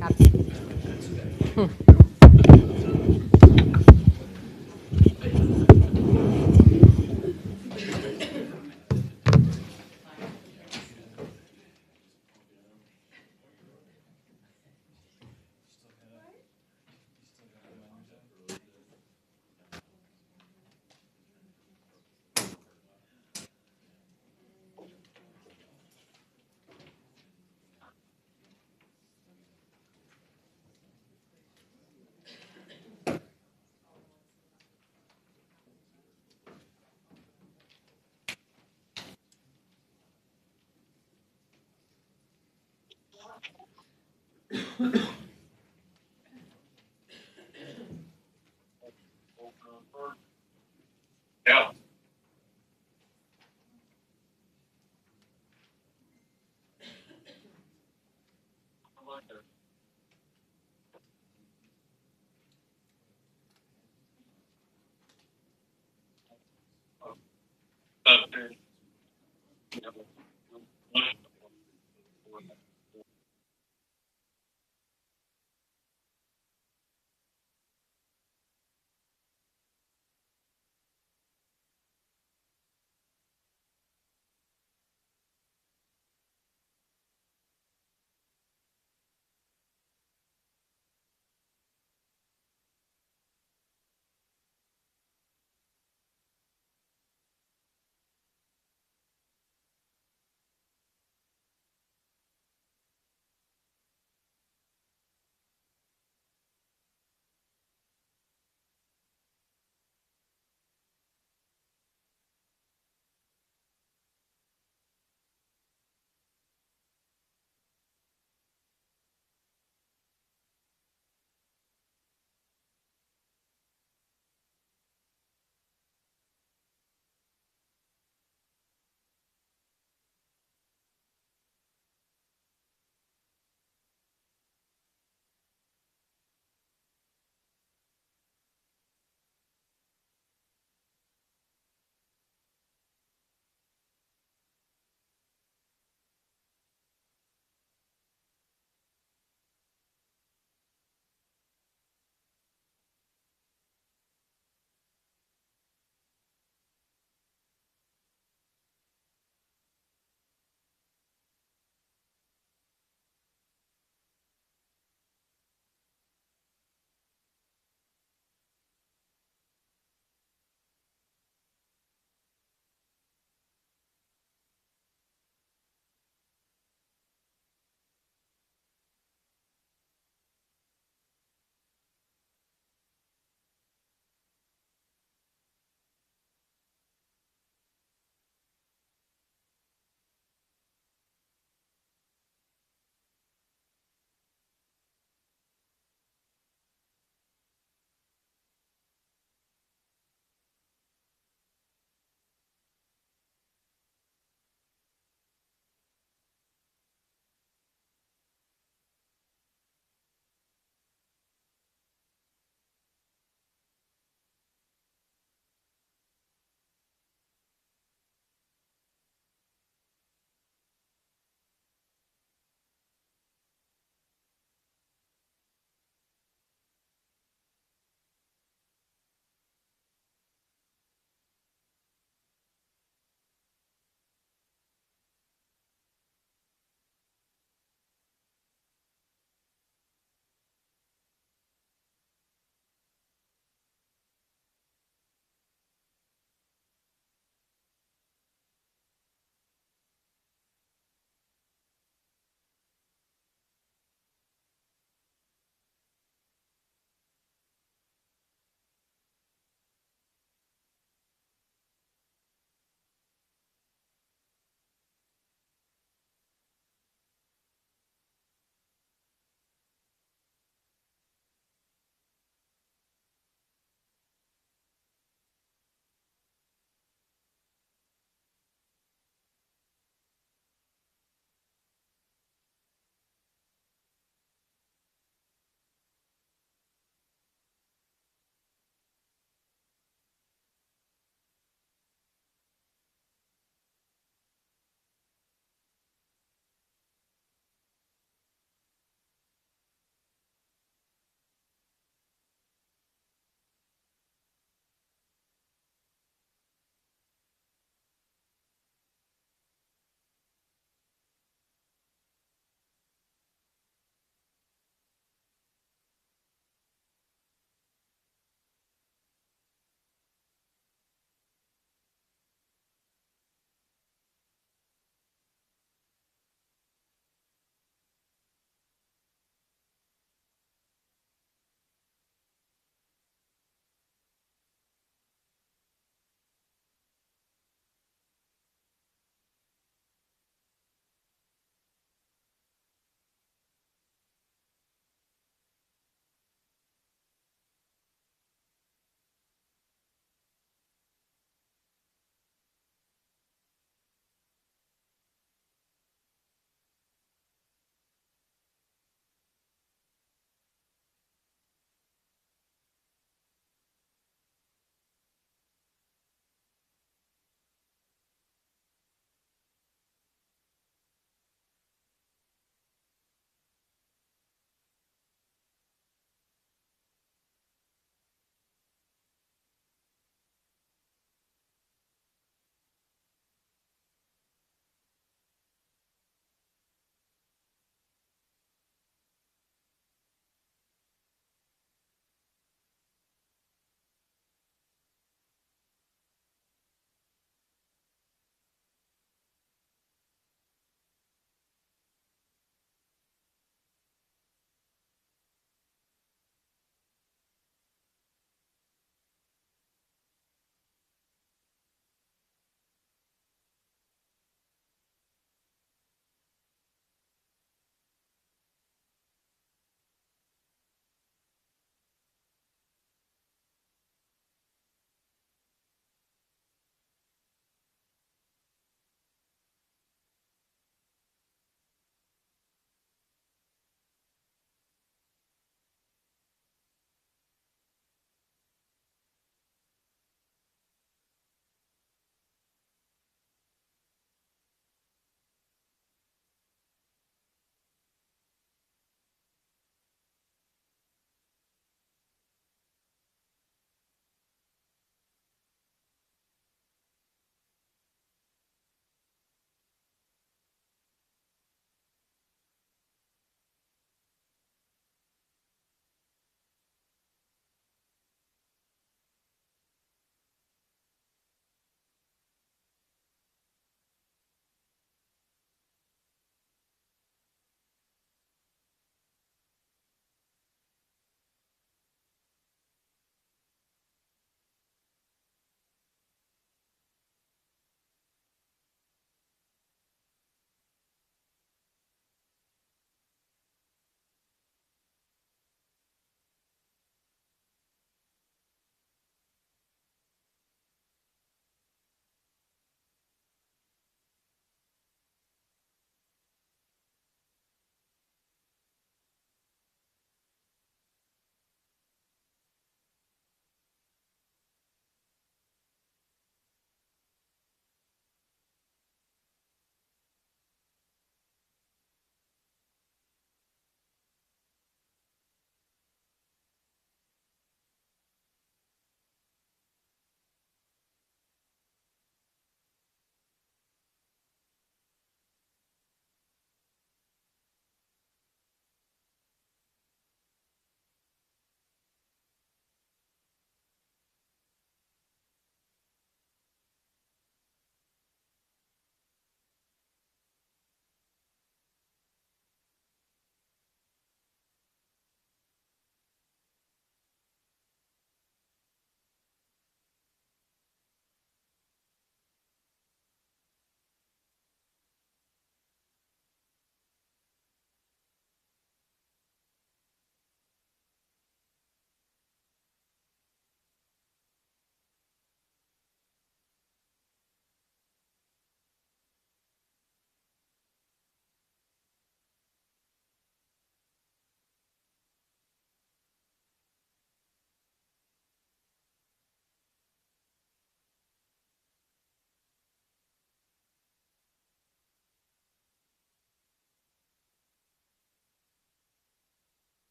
ครับ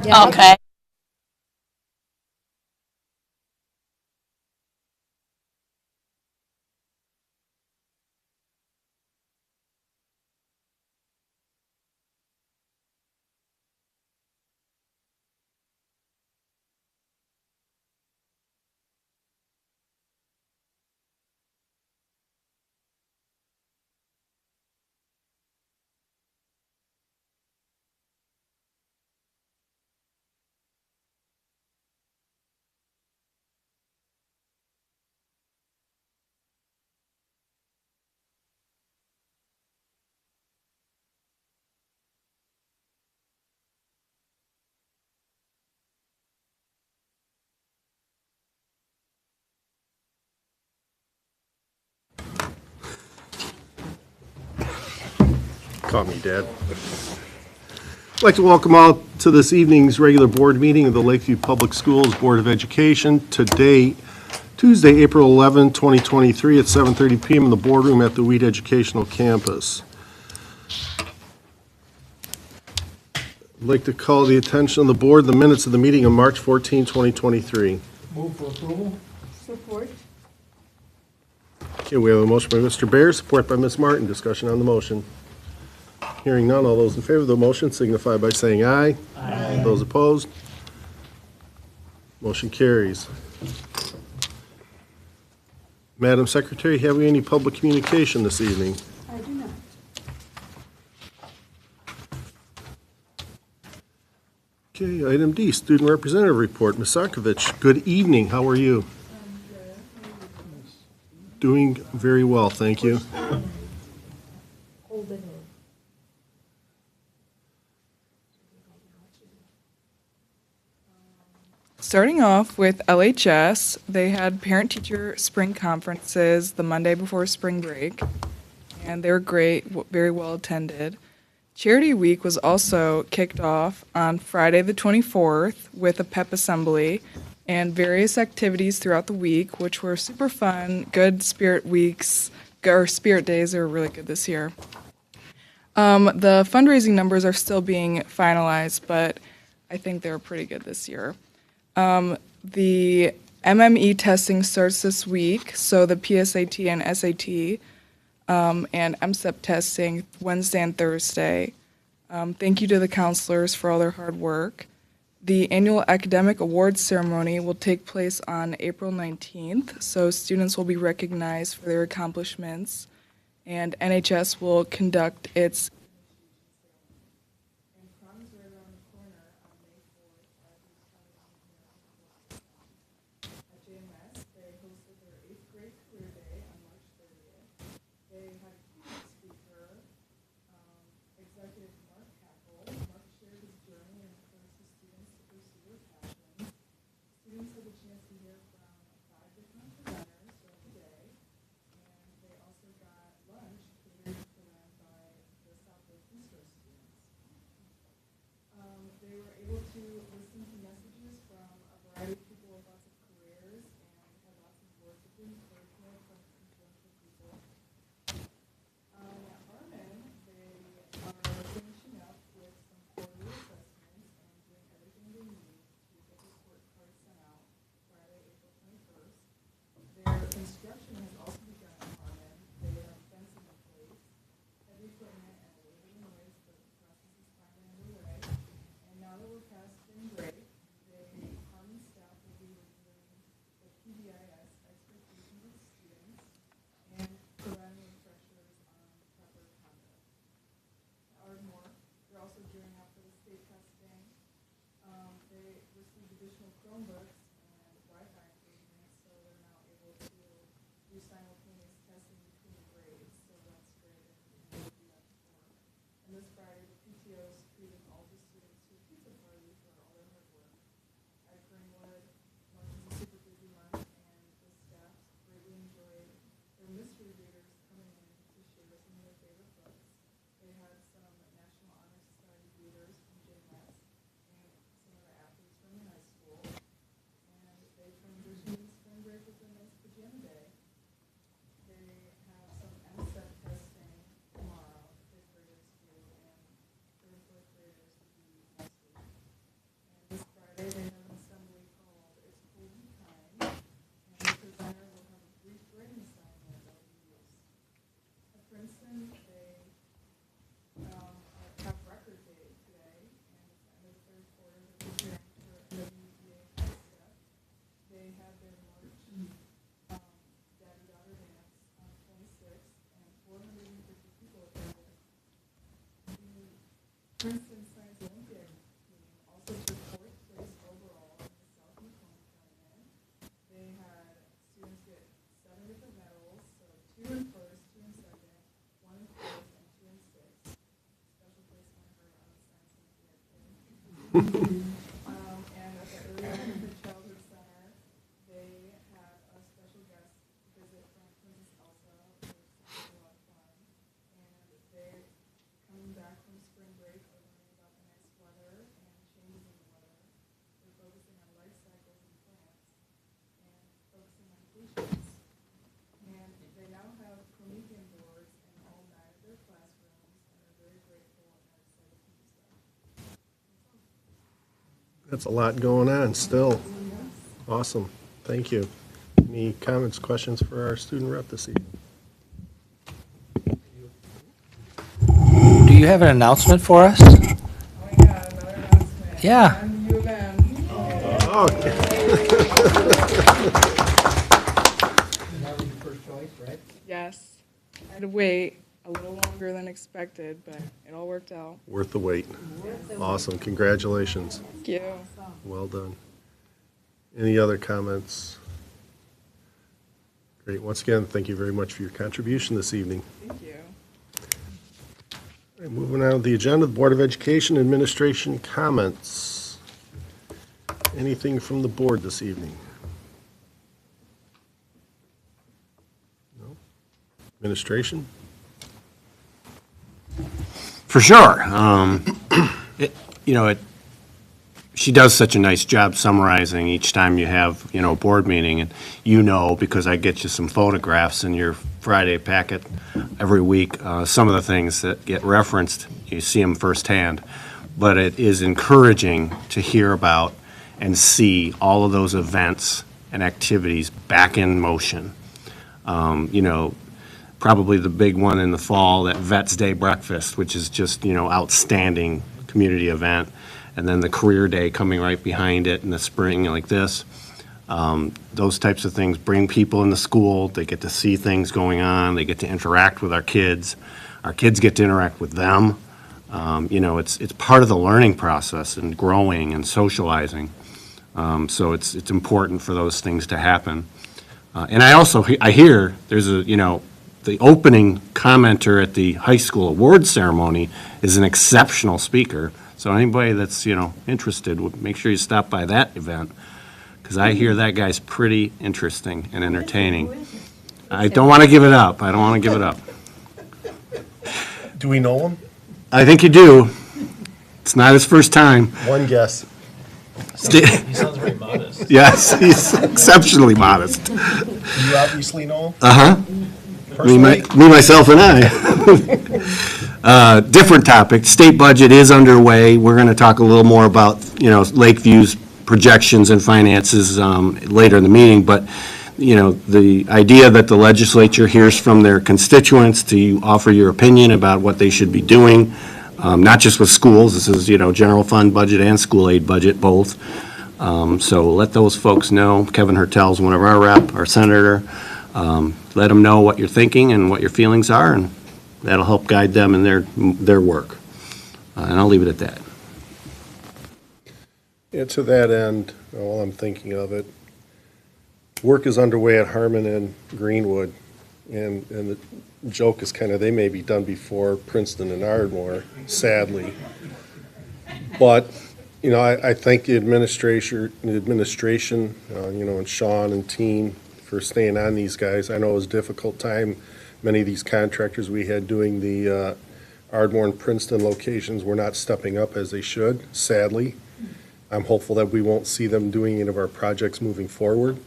Yeah. Okay. Call me, Dad. I'd like to welcome all to this evening's regular board meeting of the Lakeview Public Schools Board of Education. Today, Tuesday, April 11, 2023, at 7:30 p.m. in the boardroom at the Weed Educational Campus. I'd like to call the attention of the board the minutes of the meeting of March 14, 2023. Move for approval. Support. Okay, we have a motion by Mr. Bear, support by Ms. Martin. Discussion on the motion. Hearing none, all those in favor of the motion signify by saying aye. Aye. Those opposed? Motion carries. Madam Secretary, have we any public communication this evening? I do not. Okay, item D, Student Representative Report. Ms. Sarkovich, good evening. How are you? Doing very well, thank you. Hold it in. Starting off with LHS, they had parent-teacher spring conferences the Monday before spring break, and they were great, very well attended. Charity Week was also kicked off on Friday the 24th with a pep assembly and various activities throughout the week, which were super fun, good spirit weeks, or spirit days. They were really good this year. The fundraising numbers are still being finalized, but I think they were pretty good this year. The MME testing starts this week, so the PSAT and SAT, and MSEP testing Wednesday and Thursday. Thank you to the counselors for all their hard work. The annual academic awards ceremony will take place on April 19th, so students will be recognized for their accomplishments, and NHS will conduct its They have record day today, and it's the end of the third quarter. They're preparing for WEA step. They have their March Daddy-Daughter Dance on 26th, and 450 people attended. The Princeton Science Olympiad team also took fourth place overall in the South Macomb tournament. They had students get 7 different medals, so 2 in first, 2 in second, 1 in fourth, and 2 in sixth. Special place on her on the Science Olympiad thing. And at the Early Childhood Childhood Center, they had a special guest visit from Princess Elsa, which was a lot of fun. And they're coming back from spring break, are learning about the nice weather and changes in the weather. They're focusing on life cycles and plants and focusing on patience. And they now have Promethean boards in all 9 of their classrooms, and they're very grateful and are excited to do stuff. That's a lot going on still. Awesome. Thank you. Any comments, questions for our student rep this evening? Do you have an announcement for us? Oh yeah, another announcement. Yeah. On U of M. Oh, That was your first choice, right? Yes. I had to wait a little longer than expected, but it all worked out. worth the wait. Awesome. Congratulations. Thank you. Well done. Any other comments? Great. Once again, thank you very much for your contribution this evening. Thank you. All right, moving on to the agenda, the Board of Education Administration comments. Anything from the board this evening? No? Administration? For sure. She does such a nice job summarizing each time you have, a board meeting. And because I get you some photographs in your Friday packet every week, some of the things that get referenced, you see them firsthand. But it is encouraging to hear about and see all of those events and activities back in motion. Probably the big one in the fall, that Vets Day breakfast, which is just, outstanding community event. And then the Career Day coming right behind it in the spring like this. Those types of things bring people in the school. They get to see things going on. They get to interact with our kids. Our kids get to interact with them. It's part of the learning process and growing and socializing. So it's important for those things to happen. And I hear there's the opening commenter at the high school awards ceremony is an exceptional speaker. So anybody that's, interested, make sure you stop by that event, because I hear that guy's pretty interesting and entertaining. I don't want to give it up. Do we know him? I think you do. It's not his first time. One guess. He sounds very modest. Yes, he's exceptionally modest. You obviously know him? Uh-huh. Personally? Me, myself, and I. Different topic. State budget is underway. We're going to talk a little more about, Lakeview's projections and finances later in the meeting. But, the idea that the legislature hears from their constituents to offer your opinion about what they should be doing, not just with schools. This is, general fund budget and school aid budget, both. So let those folks know. Kevin Hertel's one of our our senator. Let them know what you're thinking and what your feelings are, and that'll help guide them in their work. And I'll leave it at that. Yeah, to that end, while I'm thinking of it, work is underway at Harmon and Greenwood, and the joke is kind of they may be done before Princeton and Ardmore, sadly. But, I thank the administration, and Sean and team for staying on these guys. I know it was a difficult time. Many of these contractors we had doing the Ardmore and Princeton locations were not stepping up as they should, sadly. I'm hopeful that we won't see them doing any of our projects moving forward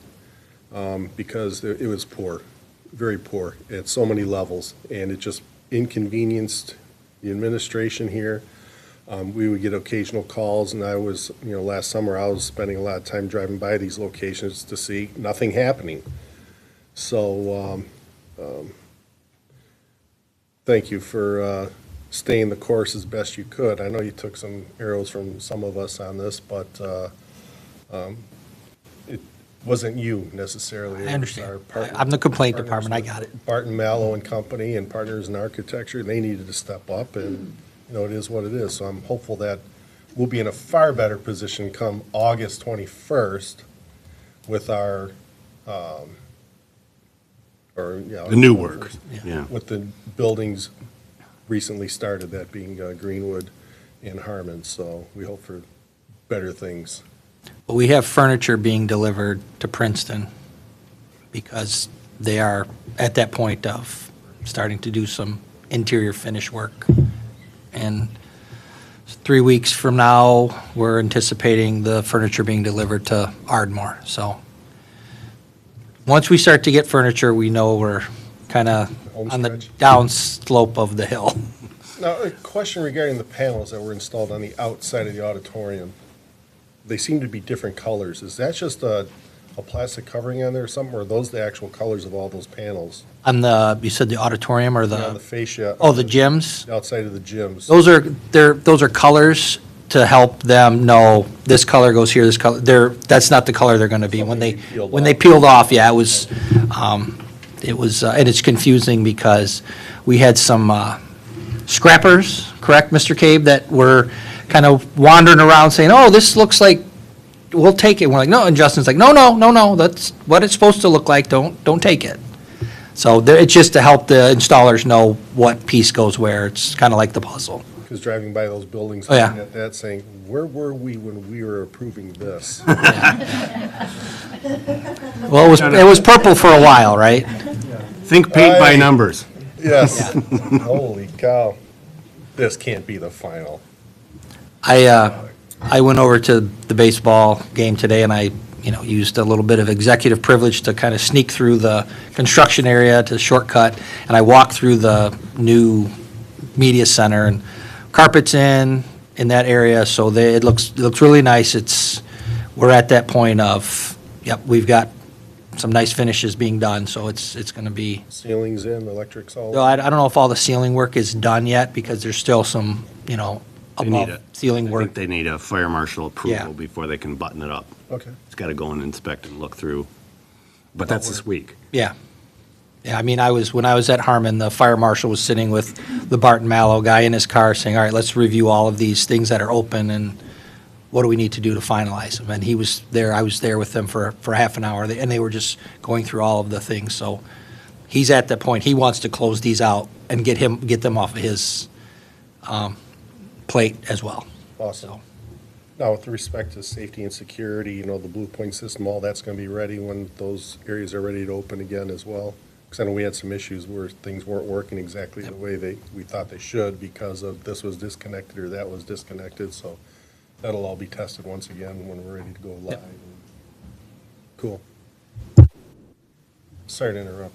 because it was poor, very poor at so many levels, and it just inconvenienced the administration here. We would get occasional calls, and I was, last summer I was spending a lot of time driving by these locations to see nothing happening. So thank you for staying the course as best you could. I know you took some arrows from some of us on this, but it wasn't you necessarily. I understand. It was our partner- I'm the complaint partners department, I with got it. Barton Mallow and Company and Partners in Architecture, they needed to step up, and, it is what it is. So I'm hopeful that we'll be in a far better position come August 21st with our, The new work, yeah. with the buildings recently started, that being Greenwood and Harmon, so we hope for better things. But we have furniture being delivered to Princeton because they are at that point of starting to do some interior finish work. And 3 weeks from now, we're anticipating the furniture being delivered to Ardmore. So once we start to get furniture, we know we're kind of on the Homestretch. down slope of the hill. Now, a question regarding the panels that were installed on the outside of the auditorium. They seem to be different colors. Is that just a plastic covering on there or something, or are those the actual colors of all those panels? On the, you said the auditorium or On the the, fascia? oh, the gyms? Outside of the gyms? Those are colors to help them know this color goes here, this color, that's not the color they're gonna be. When they, Something peeled when they off. peeled off, yeah, it was, and it's confusing because we had some scrappers, correct, Mr. Cabe, that were kind of wandering around saying, oh, this looks like, we'll take it. We're like, no, and Justin's like, no, that's what it's supposed to look like, don't take it. So it's just to help the installers know what piece goes where. It's kind of like the puzzle. Because driving by those buildings, Oh, yeah. looking at that, saying, where were we when we were approving this? Well, it was purple for a while, right? Think paint by Aye. numbers. Yes. Holy cow. This can't be the final. I went over to the baseball game today, and I, used a little bit of executive privilege to kind of sneak through the construction area to shortcut, and I walked through the new media center, and carpet's in that area, so it looks really nice. We're at that point of, yep, we've got some nice finishes being done, so it's going to be. Ceilings in, electrics all. So I don't know if all the ceiling work is done yet, because there's still some, They need above it. ceiling I work. think they need a fire marshal Yeah. approval before they can button it up. Okay. It's got to go and inspect and look through. But that's this week. Yeah. Yeah, I mean, when I was at Harmon, the fire marshal was sitting with the Barton Mallow guy in his car saying, all right, let's review all of these things that are open and what do we need to do to finalize them? And he was there, I was there with them for half an hour, and they were just going through all of the things. So he's at the point, he wants to close these out and get them off of his plate as well. Awesome. So, Now, with respect to safety and security, the Blue Point system, all that's going to be ready when those areas are ready to open again as well? Because I know we had some issues where things weren't working exactly the way we thought they should because of this was disconnected or that was disconnected, so that'll all be tested once again when we're ready to go live. Cool. Sorry to interrupt.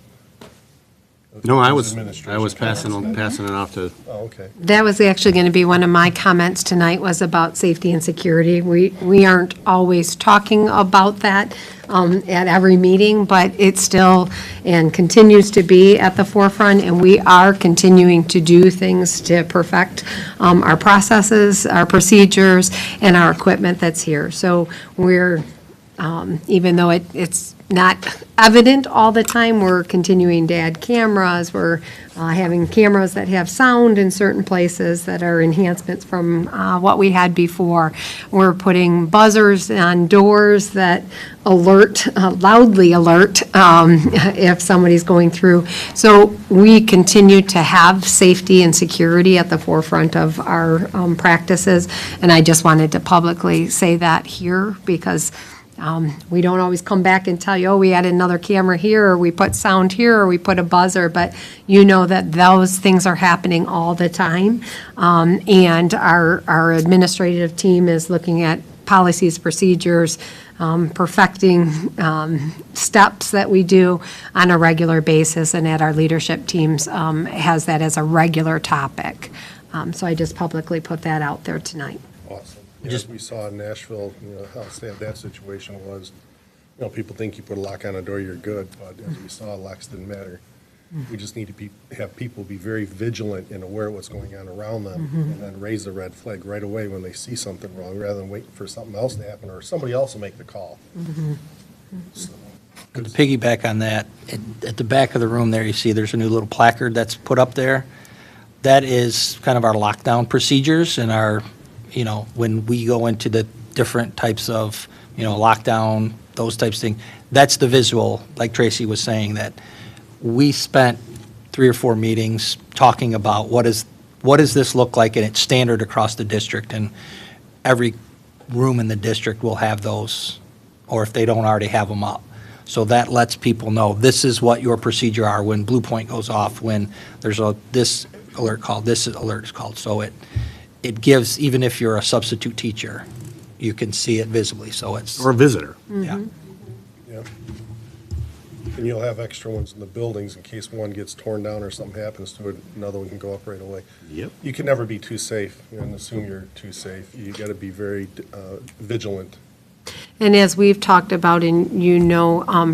No, I was Administration passing comments. it off to, Oh, okay. That was actually going to be one of my comments tonight, was about safety and security. We aren't always talking about that at every meeting, but it still and continues to be at the forefront, and we are continuing to do things to perfect our processes, our procedures, and our equipment that's here. So we're, even though it's not evident all the time, we're continuing to add cameras. We're having cameras that have sound in certain places that are enhancements from what we had before. We're putting buzzers on doors that loudly alert if somebody's going through. So we continue to have safety and security at the forefront of our practices. And I just wanted to publicly say that here, because we don't always come back and tell you, oh, we added another camera here, or we put sound here, or we put a buzzer, but you know that those things are happening all the time. And our administrative team is looking at policies, procedures, perfecting steps that we do on a regular basis, and at our leadership teams has that as a regular topic. So I just publicly put that out there tonight. Awesome. As we saw in Nashville, how sad that situation was. People think you put a lock on a door, you're good, but as we saw, locks didn't matter. We just need to have people be very vigilant and aware of what's going on around them, and then raise the red flag right away when they see something wrong, rather than waiting for something else to happen, or somebody else will make the call. So, To piggyback on that, at the back of the room there, you see there's a new little placard that's put up there. That is kind of our lockdown procedures and our, when we go into the different types of, lockdown, those types of things. That's the visual, like Tracy was saying, that we spent 3 or 4 meetings talking about what does this look like, and it's standard across the district, and every room in the district will have those, or if they don't already have them up. So that lets people know, this is what your procedure are when Blue Point goes off, when there's this alert called, this alert is called. So it gives, even if you're a substitute teacher, you can see it visibly, so it's, Or a visitor. yeah. yeah. And you'll have extra ones in the buildings in case one gets torn down or something happens to it, another one can go up right away. Yep. You can never be too safe, and assume you're too safe. You got to be very vigilant. And as we've talked about, and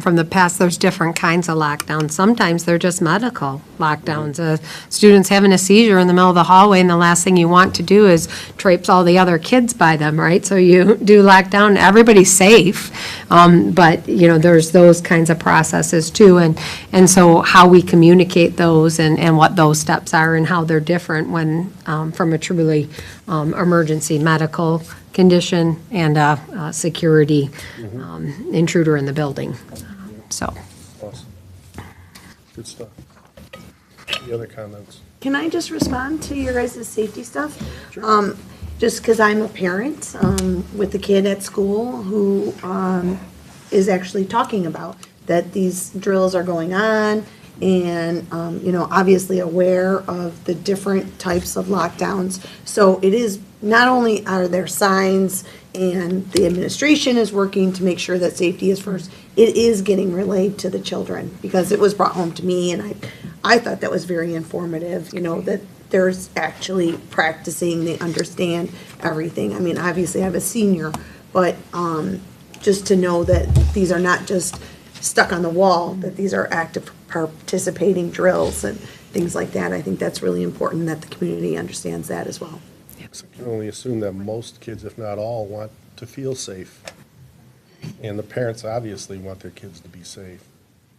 from the past, there's different kinds of lockdowns. Sometimes they're just medical lockdowns. Students having a seizure in the middle of the hallway, and the last thing you want to do is traipse all the other kids by them, right? So you do lockdown, everybody's safe, but, there's those kinds of processes too. And so how we communicate those and what those steps are and how they're different when, from a truly emergency medical condition and a security intruder in the building. So, Awesome. Good stuff. Any other comments? Can I just respond to your guys' safety stuff? Just because I'm a parent with a kid at school who is actually talking about that these drills are going on, and, obviously aware of the different types of lockdowns. So it is, not only are there signs and the administration is working to make sure that safety is first, it is getting relayed to the children, because it was brought home to me, and I thought that was very informative, that there's actually practicing, they understand everything. I mean, obviously I have a senior, but just to know that these are not just stuck on the wall, that these are active participating drills and things like that. I think that's really important that the community understands that as well. I can only assume that most kids, if not all, want to feel safe. And the parents obviously want their kids to be safe.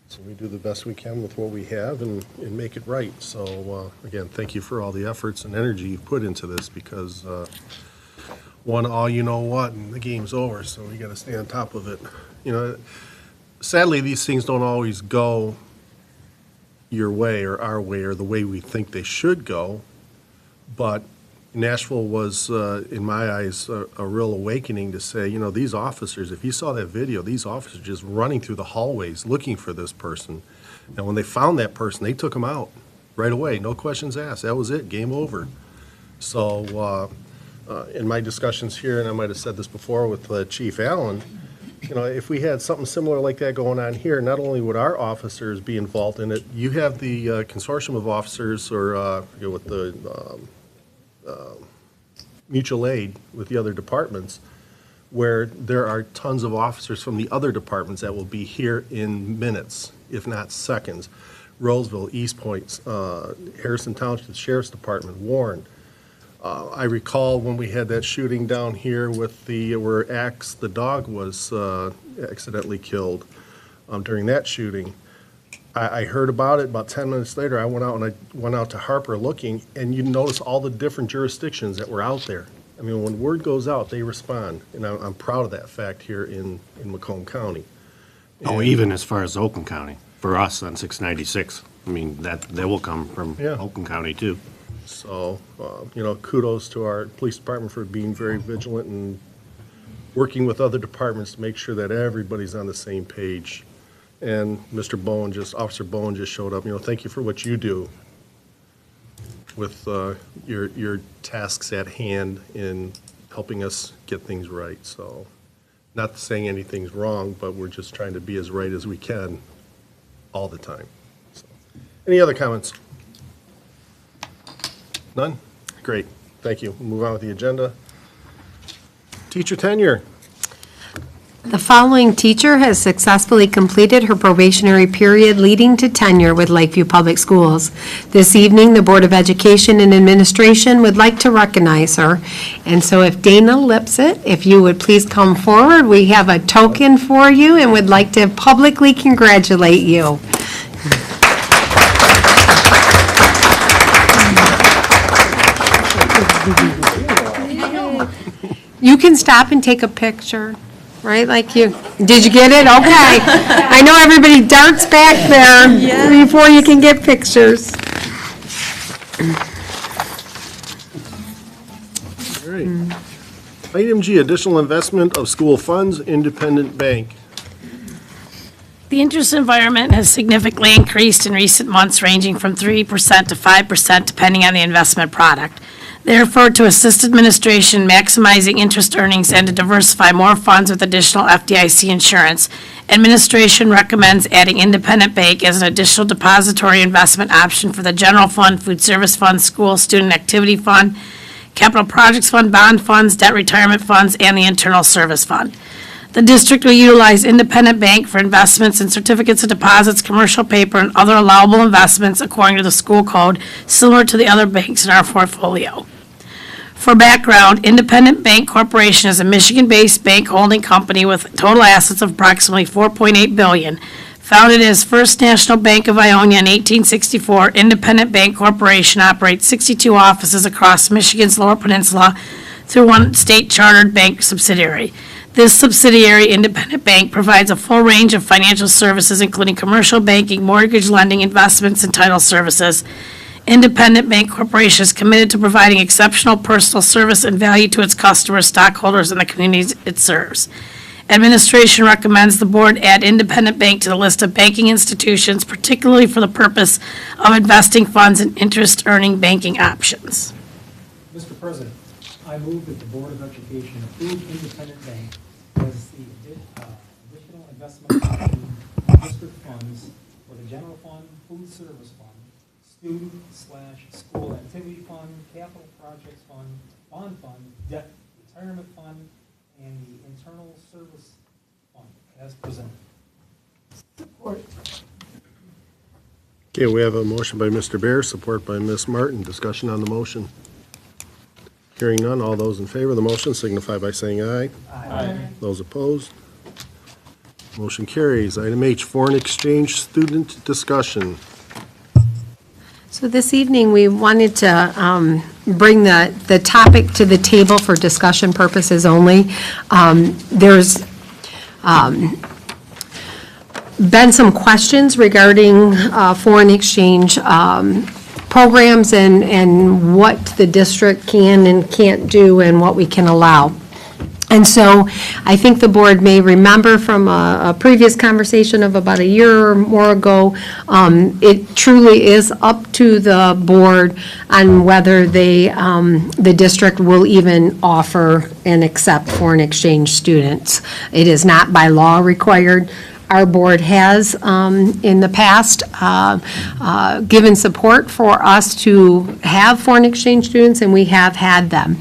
So we do the best we can with what we have and make it right. So, again, thank you for all the efforts and energy you've put into this, because all you know what, and the game's over, so we got to stay on top of it. Sadly, these things don't always go your way or our way or the way we think they should go, but Nashville was, in my eyes, a real awakening to say, these officers, if you saw that video, these officers just running through the hallways looking for this person. And when they found that person, they took him out right away, no questions asked. That was it, game over. So in my discussions here, and I might have said this before with Chief Allen, if we had something similar like that going on here, not only would our officers be involved in it, you have the consortium of officers, or with the mutual aid with the other departments, where there are tons of officers from the other departments that will be here in minutes, if not seconds. Roseville, East Point, Harrison Township Sheriff's Department, Warren. I recall when we had that shooting down here with where Axe the dog was accidentally killed during that shooting. I heard about it about 10 minutes later. I went out to Harper looking, and you notice all the different jurisdictions that were out there. I mean, when word goes out, they respond, and I'm proud of that fact here in Macomb County. Oh, even as far as Oakland County, for us on 696. I mean, they will come from Yeah. Oakland County, too. So, kudos to our police department for being very vigilant and working with other departments to make sure that everybody's on the same page. And Officer Bowen just showed up. Thank you for what you do with your tasks at hand in helping us get things right. So, not saying anything's wrong, but we're just trying to be as right as we can all the time. So, any other comments? None? Great, thank you. We'll move on with the agenda. Teacher tenure. The following teacher has successfully completed her probationary period leading to tenure with Lakeview Public Schools. This evening, the Board of Education and Administration would like to recognize her. And so if Dana Lipsett, if you would please come forward, we have a token for you and would like to publicly congratulate you. You can stop and take a picture, right, like you, did you get it? Okay. I know everybody darts back there before you can get pictures. All right. Item G, additional investment of school funds, independent bank. The interest environment has significantly increased in recent months, ranging from 3% to 5%, depending on the investment product. Therefore, to assist administration maximizing interest earnings and to diversify more funds with additional FDIC insurance, administration recommends adding independent bank as an additional depository investment option for the general fund, food service fund, school student activity fund, capital projects fund, bond funds, debt retirement funds, and the internal service fund. The district will utilize independent bank for investments in certificates of deposits, commercial paper, and other allowable investments according to the school code, similar to the other banks in our portfolio. For background, Independent Bank Corporation is a Michigan-based bank holding company with total assets of approximately $4.8 billion. Founded as First National Bank of Ionia in 1864, Independent Bank Corporation operates 62 offices across Michigan's Lower Peninsula through one state-chartered bank subsidiary. This subsidiary, Independent Bank, provides a full range of financial services, including commercial banking, mortgage lending, investments, and title services. Independent Bank Corporation is committed to providing exceptional personal service and value to its customers, stockholders, and the communities it serves. Administration recommends the board add Independent Bank to the list of banking institutions, particularly for the purpose of investing funds in interest-earning banking options. Mr. President, I move that the Board of Education approve Independent Bank as the additional investment option in district funds for the general fund, food service fund, student/school activity fund, capital projects fund, bond fund, debt retirement fund, and the internal service fund as presented. Okay, we have a motion by Mr. Bear, support by Ms. Martin. Discussion on the motion. Hearing none, all those in favor of the motion signify by saying aye. Aye. Those opposed? Motion carries. Item H, foreign exchange student discussion. So this evening, we wanted to bring the topic to the table for discussion purposes only. There's been some questions regarding foreign exchange programs and what the district can and can't do and what we can allow. And so I think the board may remember from a previous conversation of about a year or more ago, it truly is up to the board on whether the district will even offer and accept foreign exchange students. It is not by law required. Our board has, in the past, given support for us to have foreign exchange students, and we have had them.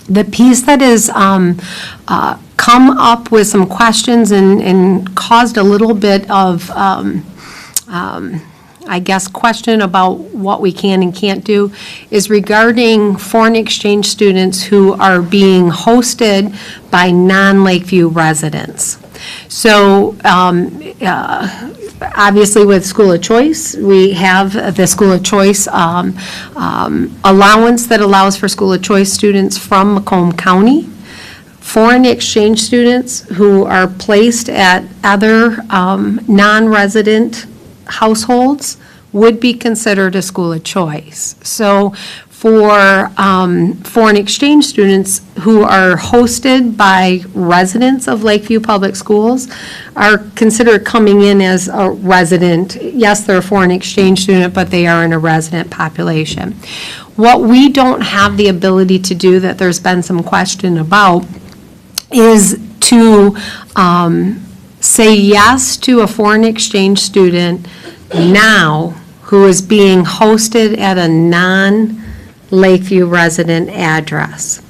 The piece that has come up with some questions and caused a little bit of, I guess, question about what we can and can't do is regarding foreign exchange students who are being hosted by non-Lakeview residents. So obviously with School of Choice, we have the School of Choice allowance that allows for School of Choice students from Macomb County. Foreign exchange students who are placed at other non-resident households would be considered a School of Choice. So for foreign exchange students who are hosted by residents of Lakeview Public Schools are considered coming in as a resident. Yes, they're a foreign exchange student, but they are in a resident population. What we don't have the ability to do, that there's been some question about, is to say yes to a foreign exchange student now who is being hosted at a non-Lakeview resident address.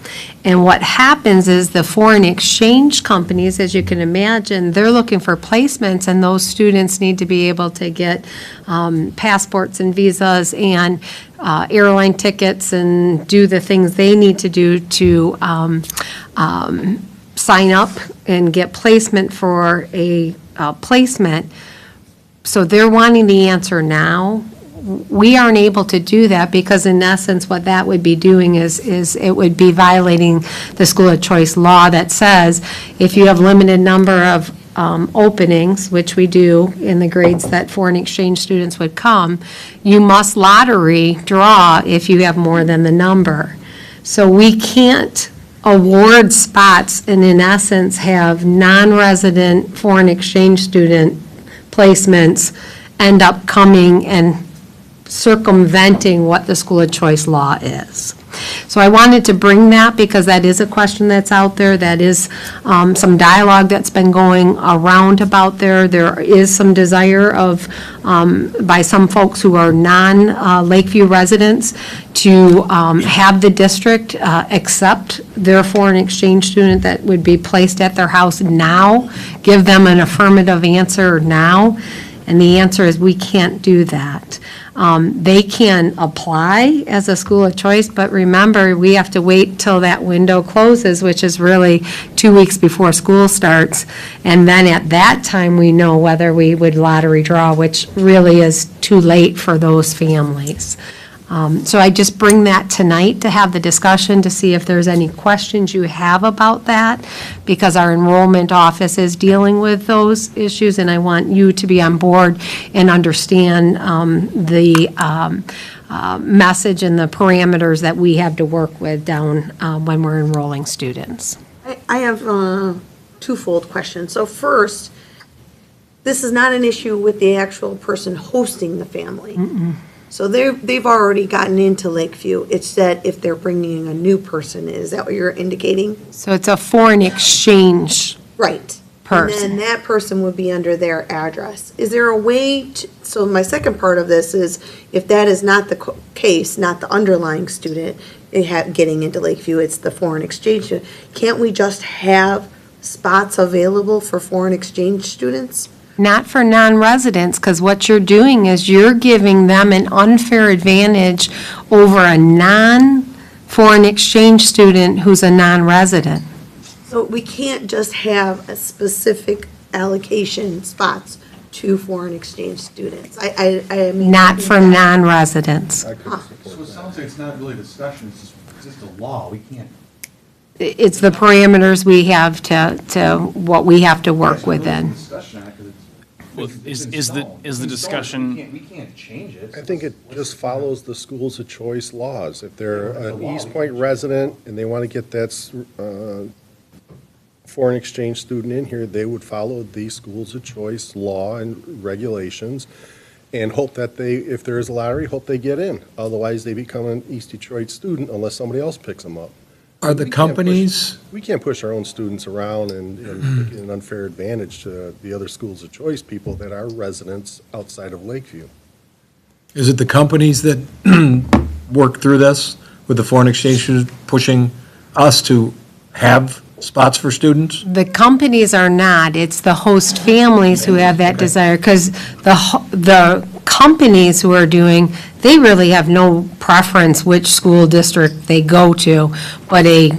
And what happens is the foreign exchange companies, as you can imagine, they're looking for placements, and those students need to be able to get passports and visas and airline tickets and do the things they need to do to sign up and get placement for a placement. So they're wanting the answer now. We aren't able to do that because in essence, what that would be doing is it would be violating the school of choice law that says if you have limited number of openings, which we do in the grades that foreign exchange students would come, you must lottery draw if you have more than the number. So we can't award spots and in essence have non-resident foreign exchange student placements end up coming and circumventing what the school of choice law is. So I wanted to bring that because that is a question that's out there. That is some dialogue that's been going around about there. There is some desire of, by some folks who are non-Lakeview residents to have the district accept their foreign exchange student that would be placed at their house now, give them an affirmative answer now. And the answer is we can't do that. They can apply as a school of choice, but remember, we have to wait till that window closes, which is really 2 weeks before school starts. And then at that time, we know whether we would lottery draw, which really is too late for those families. So I just bring that tonight to have the discussion to see if there's any questions you have about that, because our enrollment office is dealing with those issues, and I want you to be on board and understand the message and the parameters that we have to work with down when we're enrolling students. I have a twofold question. So first, this is not an issue with the actual person hosting the family. So they've already gotten into Lakeview. It's that if they're bringing a new person, is that what you're indicating? So it's a foreign exchange Right. person. And then that person would be under their address. Is there a way to, so my second part of this is, if that is not the case, not the underlying student getting into Lakeview, it's the foreign exchange student, can't we just have spots available for foreign exchange students? Not for non-residents, because what you're doing is you're giving them an unfair advantage over a non-foreign exchange student who's a non-resident. So we can't just have a specific allocation spots to foreign exchange students. I mean. Not for non-residents. So it sounds like it's not really a discussion, it's just a law, we can't. It's the parameters we have to what we have to work within. Discussion on it, 'cause it's. Well, it's in is the- stone. is the It's in stone. discussion- We can't change it. I think it just follows the schools of choice laws. If they're Yeah, the an law, East we Point can- resident and they want to get that foreign exchange student in here, they would follow the schools of choice law and regulations and hope that they, if there is a lottery, hope they get in. Otherwise, they become an East Detroit student unless somebody else picks them up. Are the We can't push- companies, We can't push our own students around and give an unfair advantage to the other schools of choice people that are residents outside of Lakeview. is it the companies that work through this with the foreign exchange students pushing us to have spots for students? The companies are not, it's the host families who have that desire, because the companies who are doing, they really have no preference which school district they go to, but they'll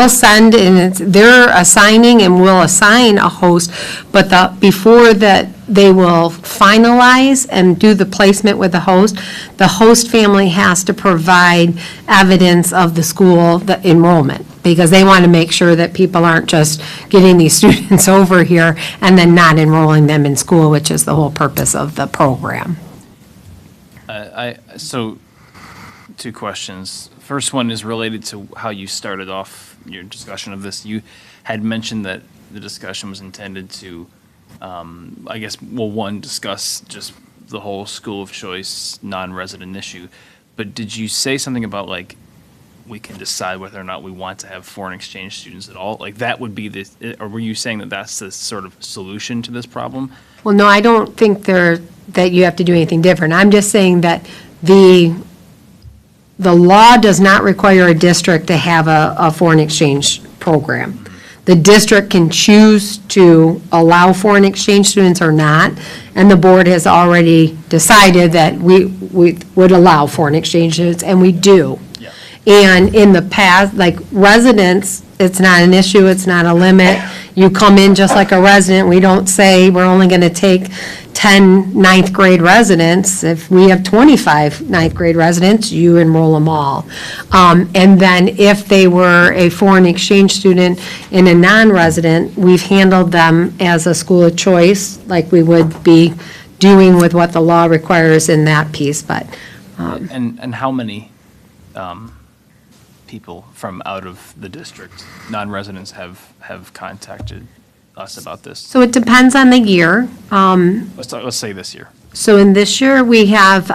send, and they're assigning and will assign a host, but before that, they will finalize and do the placement with the host family has to provide evidence of the school, the enrollment, because they want to make sure that people aren't just getting these students over here and then not enrolling them in school, which is the whole purpose of the program. So, two questions. First one is related to how you started off your discussion of this. You had mentioned that the discussion was intended to, one, discuss just the whole school of choice non-resident issue. But did you say something about, like, we can decide whether or not we want to have foreign exchange students at all? Like, that would be or were you saying that that's the sort of solution to this problem? Well, no, I don't think that you have to do anything different. I'm just saying that the the law does not require a district to have a foreign exchange program. The district can choose to allow foreign exchange students or not, and the board has already decided that we would allow foreign exchange students, and we do. Yeah. And in the past, like residents, it's not an issue, it's not a limit. You come in just like a resident, we don't say we're only going to take 10 ninth grade residents. If we have 25 ninth grade residents, you enroll them all. And then if they were a foreign exchange student and a non-resident, we've handled them as a school of choice, like we would be doing with what the law requires in that piece, but. And how many people from out of the district, non-residents, have contacted us about this? So it depends on the year. Let's say this year. So in this year, we have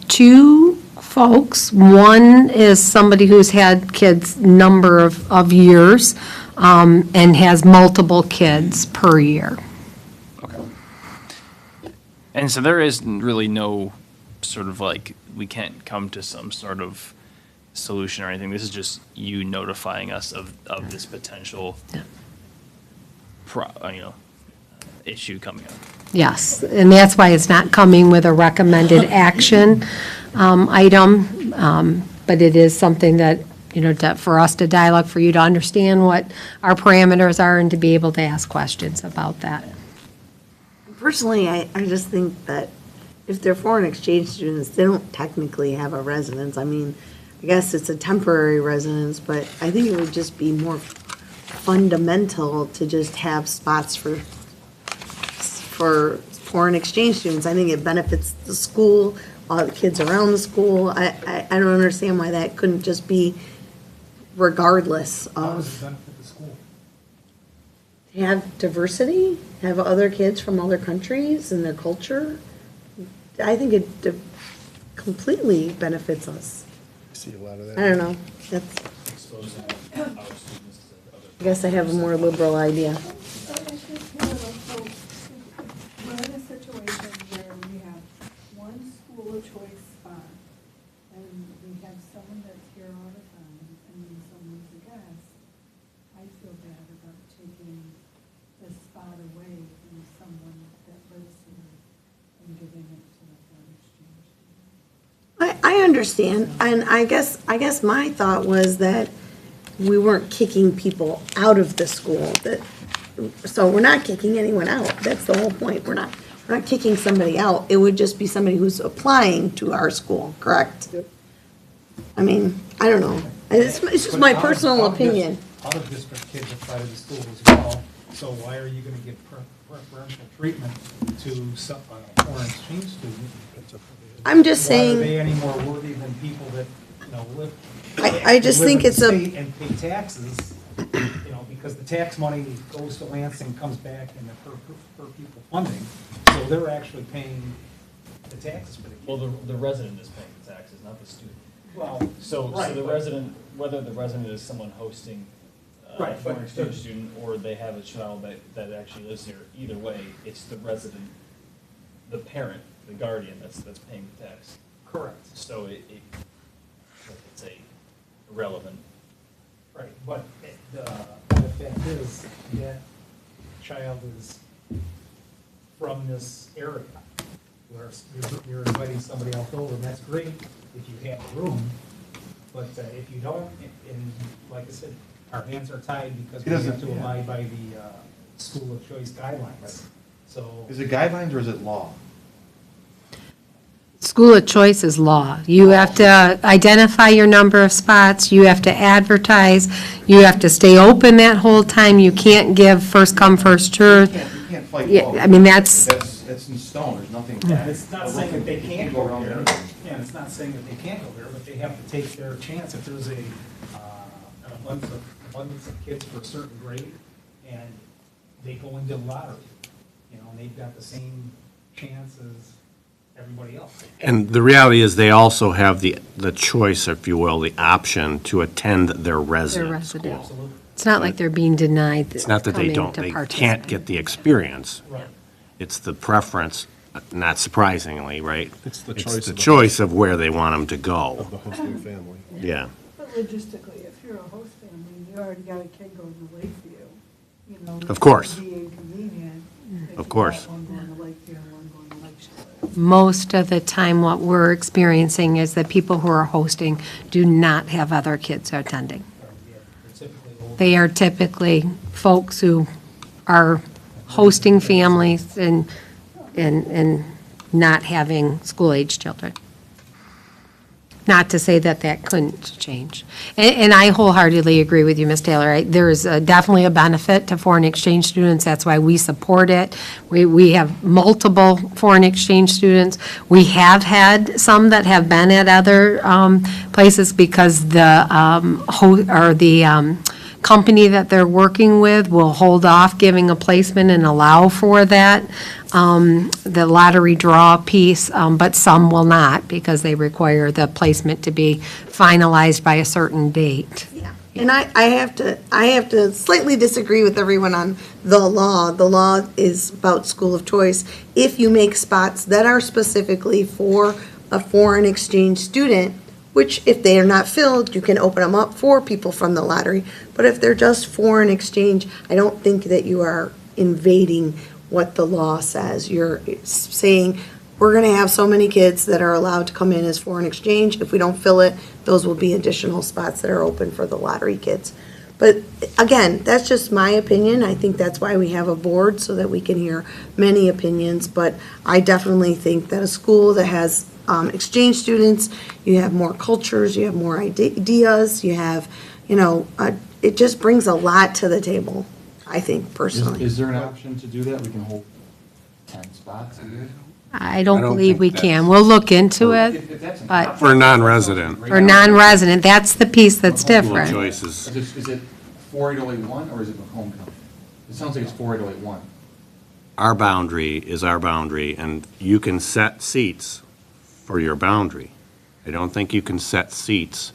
two folks. One is somebody who's had kids number of years and has multiple kids per year. Okay. And so there is really no sort of like, we can't come to some sort of solution or anything. This is just you notifying us of this potential, issue coming up. Yes, and that's why it's not coming with a recommended action item, but it is something that, for us to dialogue, for you to understand what our parameters are and to be able to ask questions about that. Personally, I just think that if they're foreign exchange students, they don't technically have a residence. I mean, I guess it's a temporary residence, but I think it would just be more fundamental to just have spots for foreign exchange students. I think it benefits the school, all the kids around the school. I don't understand why that couldn't just be regardless How does it of, benefit the school? have diversity, have other kids from other countries and their culture. I think it completely benefits us. See a lot of that. I don't know, that's, I guess I have a more liberal idea. We're in a situation where we have one school of choice spot, and we have someone that's here all the time, and then someone's a guest. I feel bad about taking the spot away from someone that lives here and giving it to the foreign exchange student. I understand, and I guess my thought was that we weren't kicking people out of the school, so we're not kicking anyone out, that's the whole point, we're not kicking somebody out, it would just be somebody who's applying to our school, correct? I mean, I don't know, it's just my personal opinion. Other district kids apply to the school as well, so why are you going to give preferential treatment to some foreign exchange student? I'm just Why are saying. they any more worthy than people that, live? I just live think in it's the a. state and pay taxes, because the tax money goes to Lansing, comes back in the per pupil funding, so they're actually paying the taxes for the kids. Well, the resident is paying the taxes, not the student. Well, So right, the but- resident, whether the resident is someone hosting a Right, foreign but- exchange student, or they have a child that actually lives here, either way, it's the resident, the parent, the guardian that's paying the tax. Correct. So it's a irrelevant. Right, but the fact is that child is from this area, where you're inviting somebody else over, and that's great if you have a room, but if you don't, and like I said, our hands are tied because we have to abide by the school of choice guidelines, so. Is it guidelines or is it law? School of choice is law. You have to identify your number of spots, you have to advertise, you have to stay open that whole time, you can't give first come, first served. You can't fight Yeah, law. I mean, that's- That's in stone, there's nothing. And it's not saying that they can't go around there, there. yeah, and it's not saying that they can't go there, but they have to take their chance if there's an abundance of kids for a certain grade, and they go into the lottery, and they've got the same chance as everybody else. And the reality is, they also have the choice, if you will, the option to attend their They're resident resident. school. It's not like they're being denied It's not that they coming don't, to they can't participate. get the experience. Right. It's the preference not surprisingly, right? It's the It's choice the of the choice of where they want them to of go. the hosting family. Yeah. But logistically, if you're a host family, and you already got a kid going to Lakeview, you know. Of course. It would be inconvenient. if Of you course. got one going to Lakeview and one going to Lake Shore. Most of the time, what we're experiencing is that people who are hosting do not have other kids attending. They are typically folks who are hosting families and not having school-age children. Not to say that that couldn't change. And I wholeheartedly agree with you, Ms. Taylor. There is definitely a benefit to foreign exchange students. That's why we support it. We have multiple foreign exchange students. We have had some that have been at other places because the company that they're working with will hold off giving a placement and allow for that, the lottery draw piece, but some will not because they require the placement to be finalized by a certain date. Yeah. And I have to slightly disagree with everyone on the law. The law is about school of choice. If you make spots that are specifically for a foreign exchange student, which if they are not filled, you can open them up for people from the lottery. But if they're just foreign exchange, I don't think that you are invading what the law says. You're saying, we're going to have so many kids that are allowed to come in as foreign exchange. If we don't fill it, those will be additional spots that are open for the lottery kids. But again, that's just my opinion. I think that's why we have a board, so that we can hear many opinions. But I definitely think that a school that has exchange students, you have more cultures, you have more ideas, you have, it just brings a lot to the table, I think, personally. Is there an option to do that? We can hold 10 spots a year? I don't don't believe think we can. We'll look into it, If that's an but option. For non-resident. for non-resident, that's the piece that's School different. choices. Is it 48081 or is it homecoming? It sounds like it's 48081. Our boundary is our boundary, and you can set seats for your boundary. I don't think you can set seats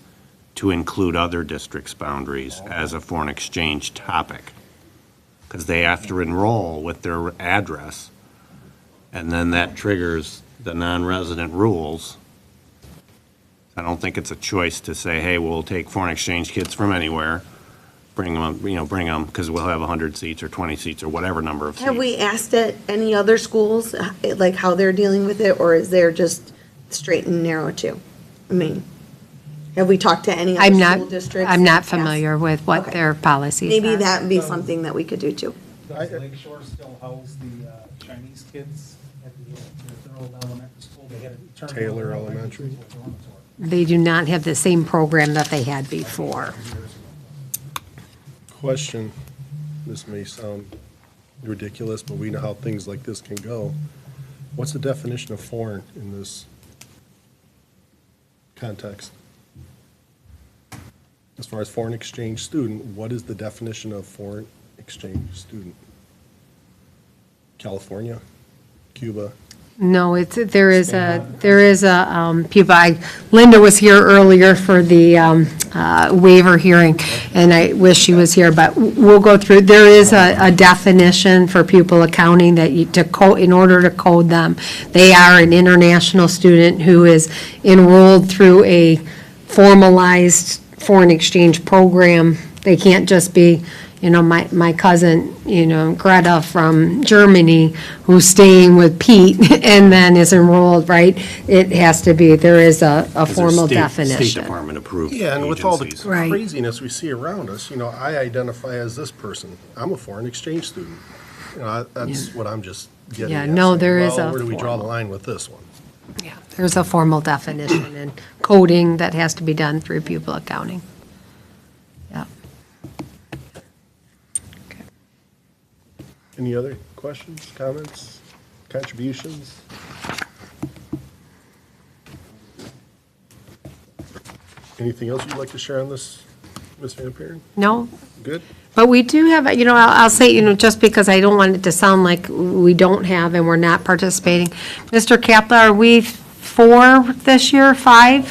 to include other districts' boundaries as a foreign exchange topic, because they have to enroll with their address, and then that triggers the non-resident rules. I don't think it's a choice to say, hey, we'll take foreign exchange kids from anywhere, bring them, because we'll have 100 seats or 20 seats or whatever number of seats. Have we asked at any other schools, like how they're dealing with it, or is there just straight and narrow too? I mean, have we talked to any I'm other not, school districts? I'm not Yes. familiar with what Okay. their policies Maybe are. that'd be something that we could do too. Does Lake Shore still house the Chinese kids at the Earl Elementary School? They had a term. Taylor Elementary. They do not have the same program that they had before. Question, this may sound ridiculous, but we know how things like this can go. What's the definition of foreign in this context? As far as foreign exchange student, what is the definition of foreign exchange student? California, Cuba? No, there is a Puba. Linda was here earlier for the waiver hearing, and I wish she was here, but we'll go through. There is a definition for pupil accounting that in order to code them, they are an international student who is enrolled through a formalized foreign exchange program. They can't just be, my cousin, Greta from Germany, who's staying with Pete and then is enrolled, right? It has to be, there is a formal State definition. Department approved Yeah, and with all the agencies. Right. craziness we see around us, I identify as this person. I'm a foreign exchange student. That's what I'm just getting Yeah, at. no, saying, there is well, a where do we draw the formal. line with this one? Yeah, there's a formal definition and coding that has to be done through pupil accounting. Yeah. Any other questions, comments, contributions? Anything else you'd like to share on this, Ms. Van Peeren? No, Good? but we do have, I'll say, just because I don't want it to sound like we don't have and we're not participating. Mr. Kapla, are we 4 this year, 5?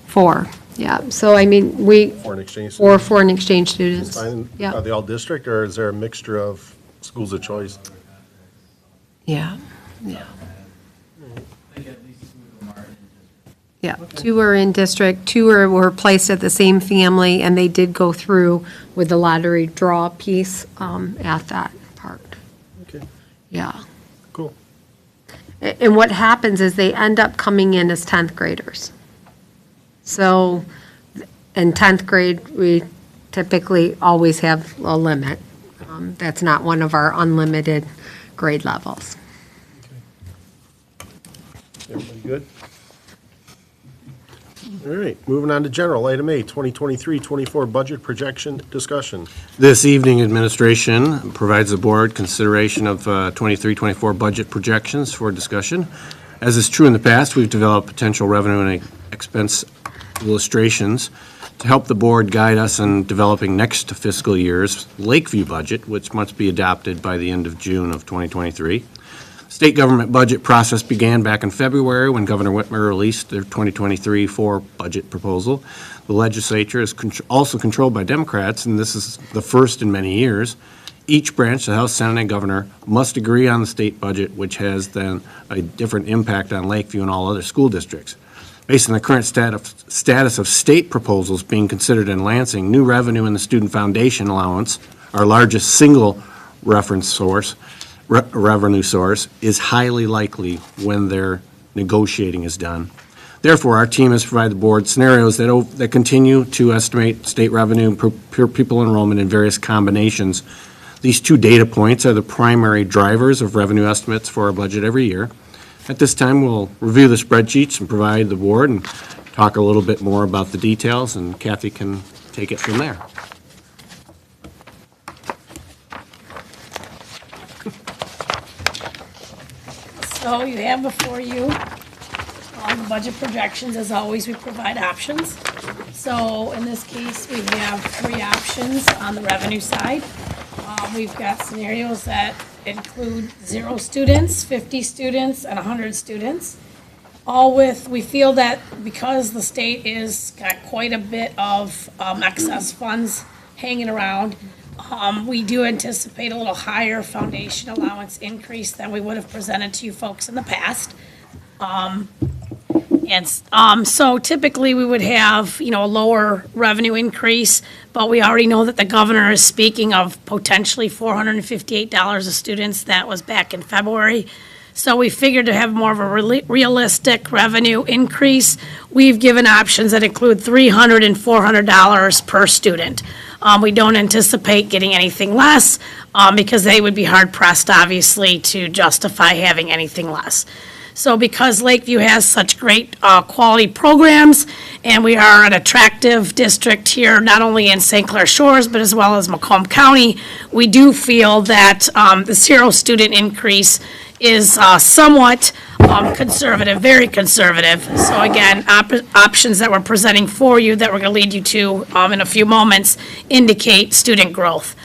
4, yeah. So, Foreign exchange or students? foreign exchange students. Fine. Yeah. Are they all district, or is there a mixture of schools of choice? Yeah. Yeah. I think at least 2 of them are in district. Yeah, 2 are in district, 2 were placed at the same family, and they did go through with the lottery draw piece at that part. Okay, Yeah. cool. And what happens is they end up coming in as 10th graders. So in 10th grade, we typically always have a limit. That's not one of our unlimited grade levels. Everybody good? All right, moving on to general. Item A, 2023-24 budget projection discussion. This evening, administration provides the board consideration of 23-24 budget projections for discussion. As is true in the past, we've developed potential revenue and expense illustrations to help the board guide us in developing next fiscal year's Lakeview budget, which must be adopted by the end of June of 2023. State government budget process began back in February when Governor Whitmer released their 2023-4 budget proposal. The legislature is also controlled by Democrats, and this is the first in many years. Each branch, the House, Senate, and Governor, must agree on the state budget, which has then a different impact on Lakeview and all other school districts. Based on the current status of state proposals being considered in Lansing, new revenue in the Student Foundation allowance, our largest single reference source, revenue source, is highly likely when their negotiating is done. Therefore, our team has provided the board scenarios that continue to estimate state revenue per pupil enrollment in various combinations. These 2 data points are the primary drivers of revenue estimates for our budget every year. At this time, we'll review the spreadsheets and provide the board and talk a little bit more about the details, and Kathy can take it from there. So you have before you the budget projections. As always, we provide options. So in this case, we have 3 options on the revenue side. We've got scenarios that include 0 students, 50 students, and 100 students. All with, we feel that because the state is got quite a bit of excess funds hanging around, we do anticipate a little higher foundation allowance increase than we would have presented to you folks in the past. So typically, we would have, a lower revenue increase, but we already know that the governor is speaking of potentially $458 of students. That was back in February. So we figured to have more of a realistic revenue increase, we've given options that include $300 and $400 per student. We don't anticipate getting anything less because they would be hard pressed, obviously, to justify having anything less. So because Lakeview has such great quality programs, and we are an attractive district here, not only in St. Clair Shores, but as well as Macomb County, we do feel that the 0 student increase is somewhat conservative, very conservative. So again, options that we're presenting for you that we're going to lead you to in a few moments indicate student growth.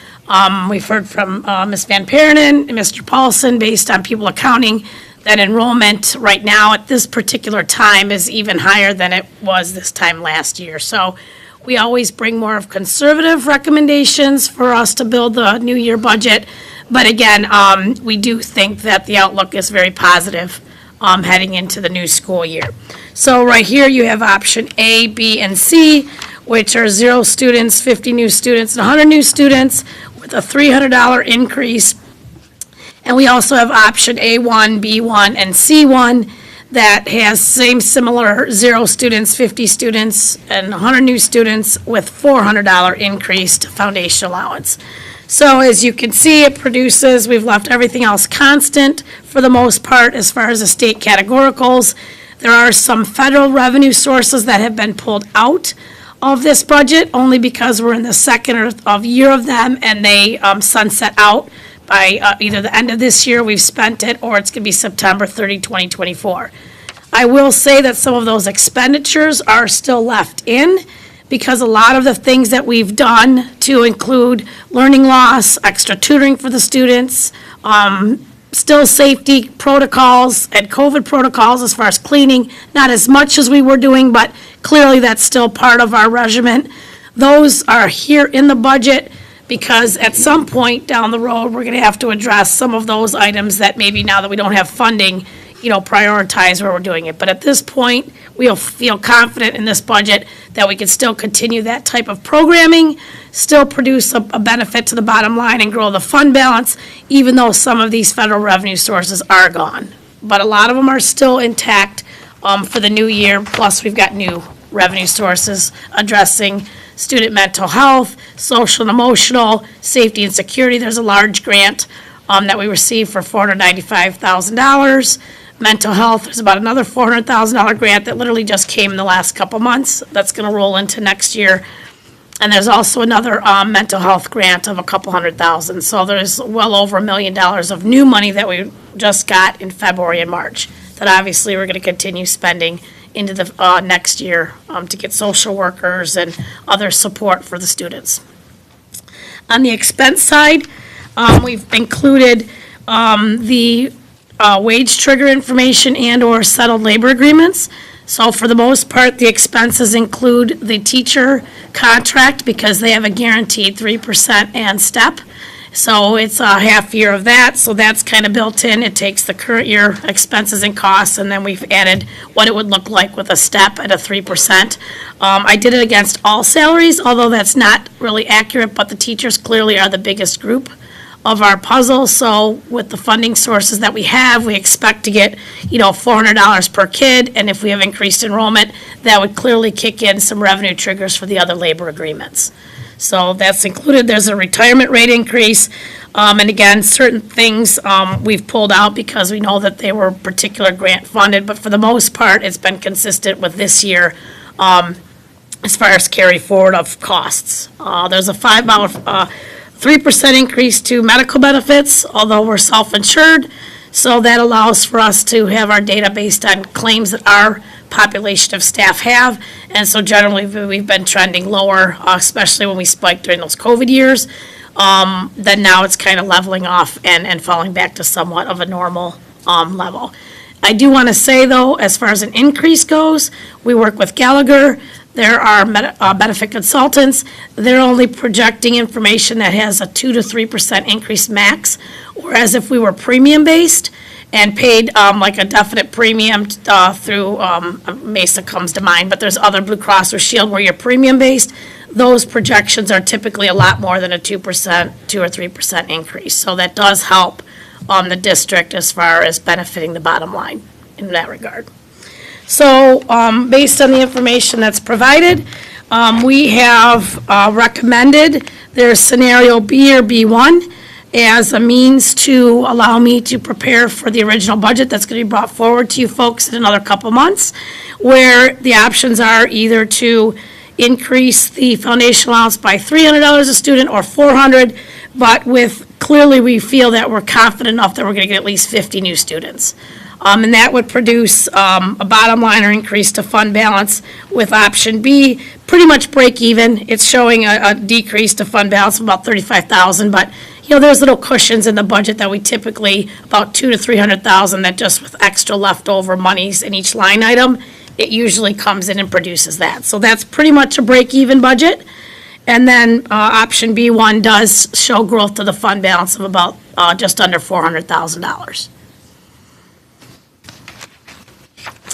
We've heard from Ms. Van Pernen and Mr. Paulson, based on pupil accounting, that enrollment right now at this particular time is even higher than it was this time last year. So we always bring more of conservative recommendations for us to build the new year budget. But again, we do think that the outlook is very positive heading into the new school year. So right here you have option A, B, and C, which are 0 students, 50 new students, and 100 new students with a $300 increase. And we also have option A1, B1, and C1 that has similar 0 students, 50 students, and 100 new students with $400 increased foundation allowance. So as you can see, it produces, we've left everything else constant for the most part as far as the state categoricals. There are some federal revenue sources that have been pulled out of this budget only because we're in the second year of them, and they sunset out by either the end of this year, we've spent it, or it's going to be September 30, 2024. I will say that some of those expenditures are still left in because a lot of the things that we've done to include learning loss, extra tutoring for the students, still safety protocols and COVID protocols as far as cleaning, not as much as we were doing, but clearly that's still part of our regimen. Those are here in the budget, because at some point down the road, we're gonna have to address some of those items that maybe now that we don't have funding, prioritize where we're doing it. But at this point, we'll feel confident in this budget that we can still continue that type of programming, still produce a benefit to the bottom line and grow the fund balance, even though some of these federal revenue sources are gone. But a lot of them are still intact for the new year, plus we've got new revenue sources addressing student mental health, social and emotional, safety and security. There's a large grant that we received for $495,000. Mental health, there's about another $400,000 grant that literally just came in the last couple months. That's going to roll into next year. And there's also another mental health grant of a couple $100,000. So there's well over $1 million of new money that we just got in February and March that obviously we're going to continue spending into the next year to get social workers and other support for the students. On the expense side, we've included the wage trigger information and/or settled labor agreements. So for the most part, the expenses include the teacher contract because they have a guaranteed 3% and step. So it's a half year of that, so that's kind of built in. It takes the current year expenses and costs, and then we've added what it would look like with a step at a 3%. I did it against all salaries, although that's not really accurate, but the teachers clearly are the biggest group of our puzzle. So with the funding sources that we have, we expect to get, $400 per kid. And if we have increased enrollment, that would clearly kick in some revenue triggers for the other labor agreements. So that's included. There's a retirement rate increase. And again, certain things we've pulled out because we know that they were particular grant funded. But for the most part, it's been consistent with this year as far as carry forward of costs. There's a $5 3% increase to medical benefits, although we're self-insured. So that allows for us to have our data based on claims that our population of staff have. And so generally, we've been trending lower, especially when we spiked during those COVID years. Then now it's kind of leveling off and falling back to somewhat of a normal level. I do want to say, though, as far as an increase goes, we work with Gallagher. There are benefit consultants. They're only projecting information that has a 2 to 3% increase max, whereas if we were premium-based and paid like a definite premium through, Mesa comes to mind, but there's other Blue Cross or Shield where you're premium-based, those projections are typically a lot more than a 2% or 3% increase. So that does help the district as far as benefiting the bottom line in that regard. So, based on the information that's provided, we have recommended there's scenario B or B1 as a means to allow me to prepare for the original budget that's going to be brought forward to you folks in another couple months, where the options are either to increase the foundation allowance by $300 a student or $400, but clearly we feel that we're confident enough that we're going to get at least 50 new students. And that would produce a bottom line or increase to fund balance with option B, pretty much break even. It's showing a decrease to fund balance of about $35,000, but there's little cushions in the budget that we typically, about $200,000 to $300,000, that just with extra leftover monies in each line item, it usually comes in and produces that. So that's pretty much a break even budget. And then option B1 does show growth to the fund balance of about just under $400,000.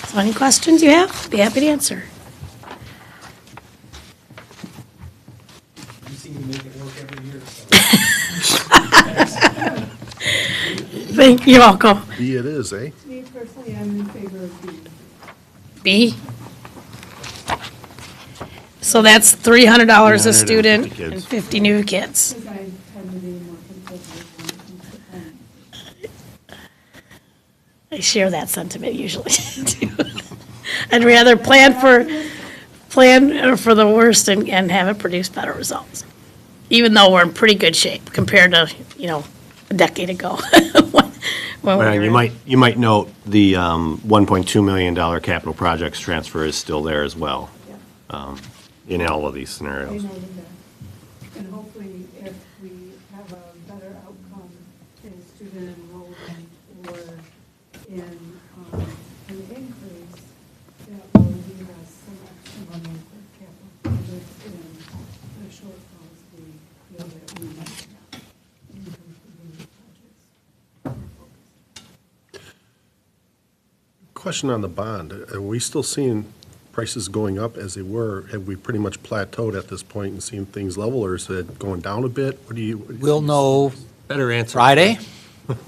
So any questions you have, be happy to answer. You seem to make it work every year, so. You're welcome. B it is, eh? Me personally, I'm in favor of B. B? So that's $300 a 350 student kids. and 50 new kids. Because I tend to be more conservative when it comes to planning. I share that sentiment usually, too. I'd rather plan for the worst and have it produce better results, even though we're in pretty good shape compared to, a decade ago. when we Well, were- you might note the $1.2 million capital projects transfer is still there as well, in all of these I scenarios. know that. And hopefully, if we have a better outcome in student enrollment or in an increase, that will give us some extra money for capital projects and the shortfalls we feel that we Question on the bond. Are we still seeing prices going up as they were? Have we pretty much plateaued at this point and seen things level, or is it going down a bit? What do you? We'll know Better answer. Friday.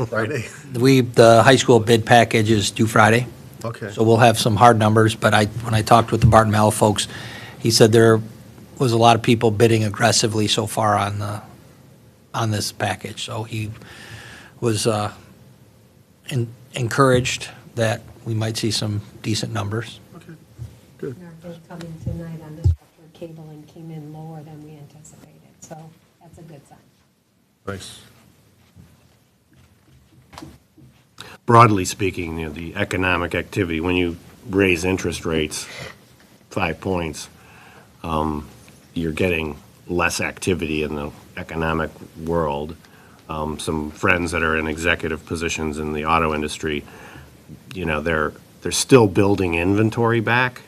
Friday? The high school bid package is due Friday. Okay. So we'll have some hard numbers, but when I talked with the Barton Mallow folks, he said there was a lot of people bidding aggressively so far on this package. So he was encouraged that we might see some decent numbers. Okay, good. Our bid coming tonight on disruptor cabling came in lower than we anticipated, so that's a good sign. Nice. Broadly speaking, the economic activity, when you raise interest rates 5 points, you're getting less activity in the economic world. Some friends that are in executive positions in the auto industry, they're still building inventory back,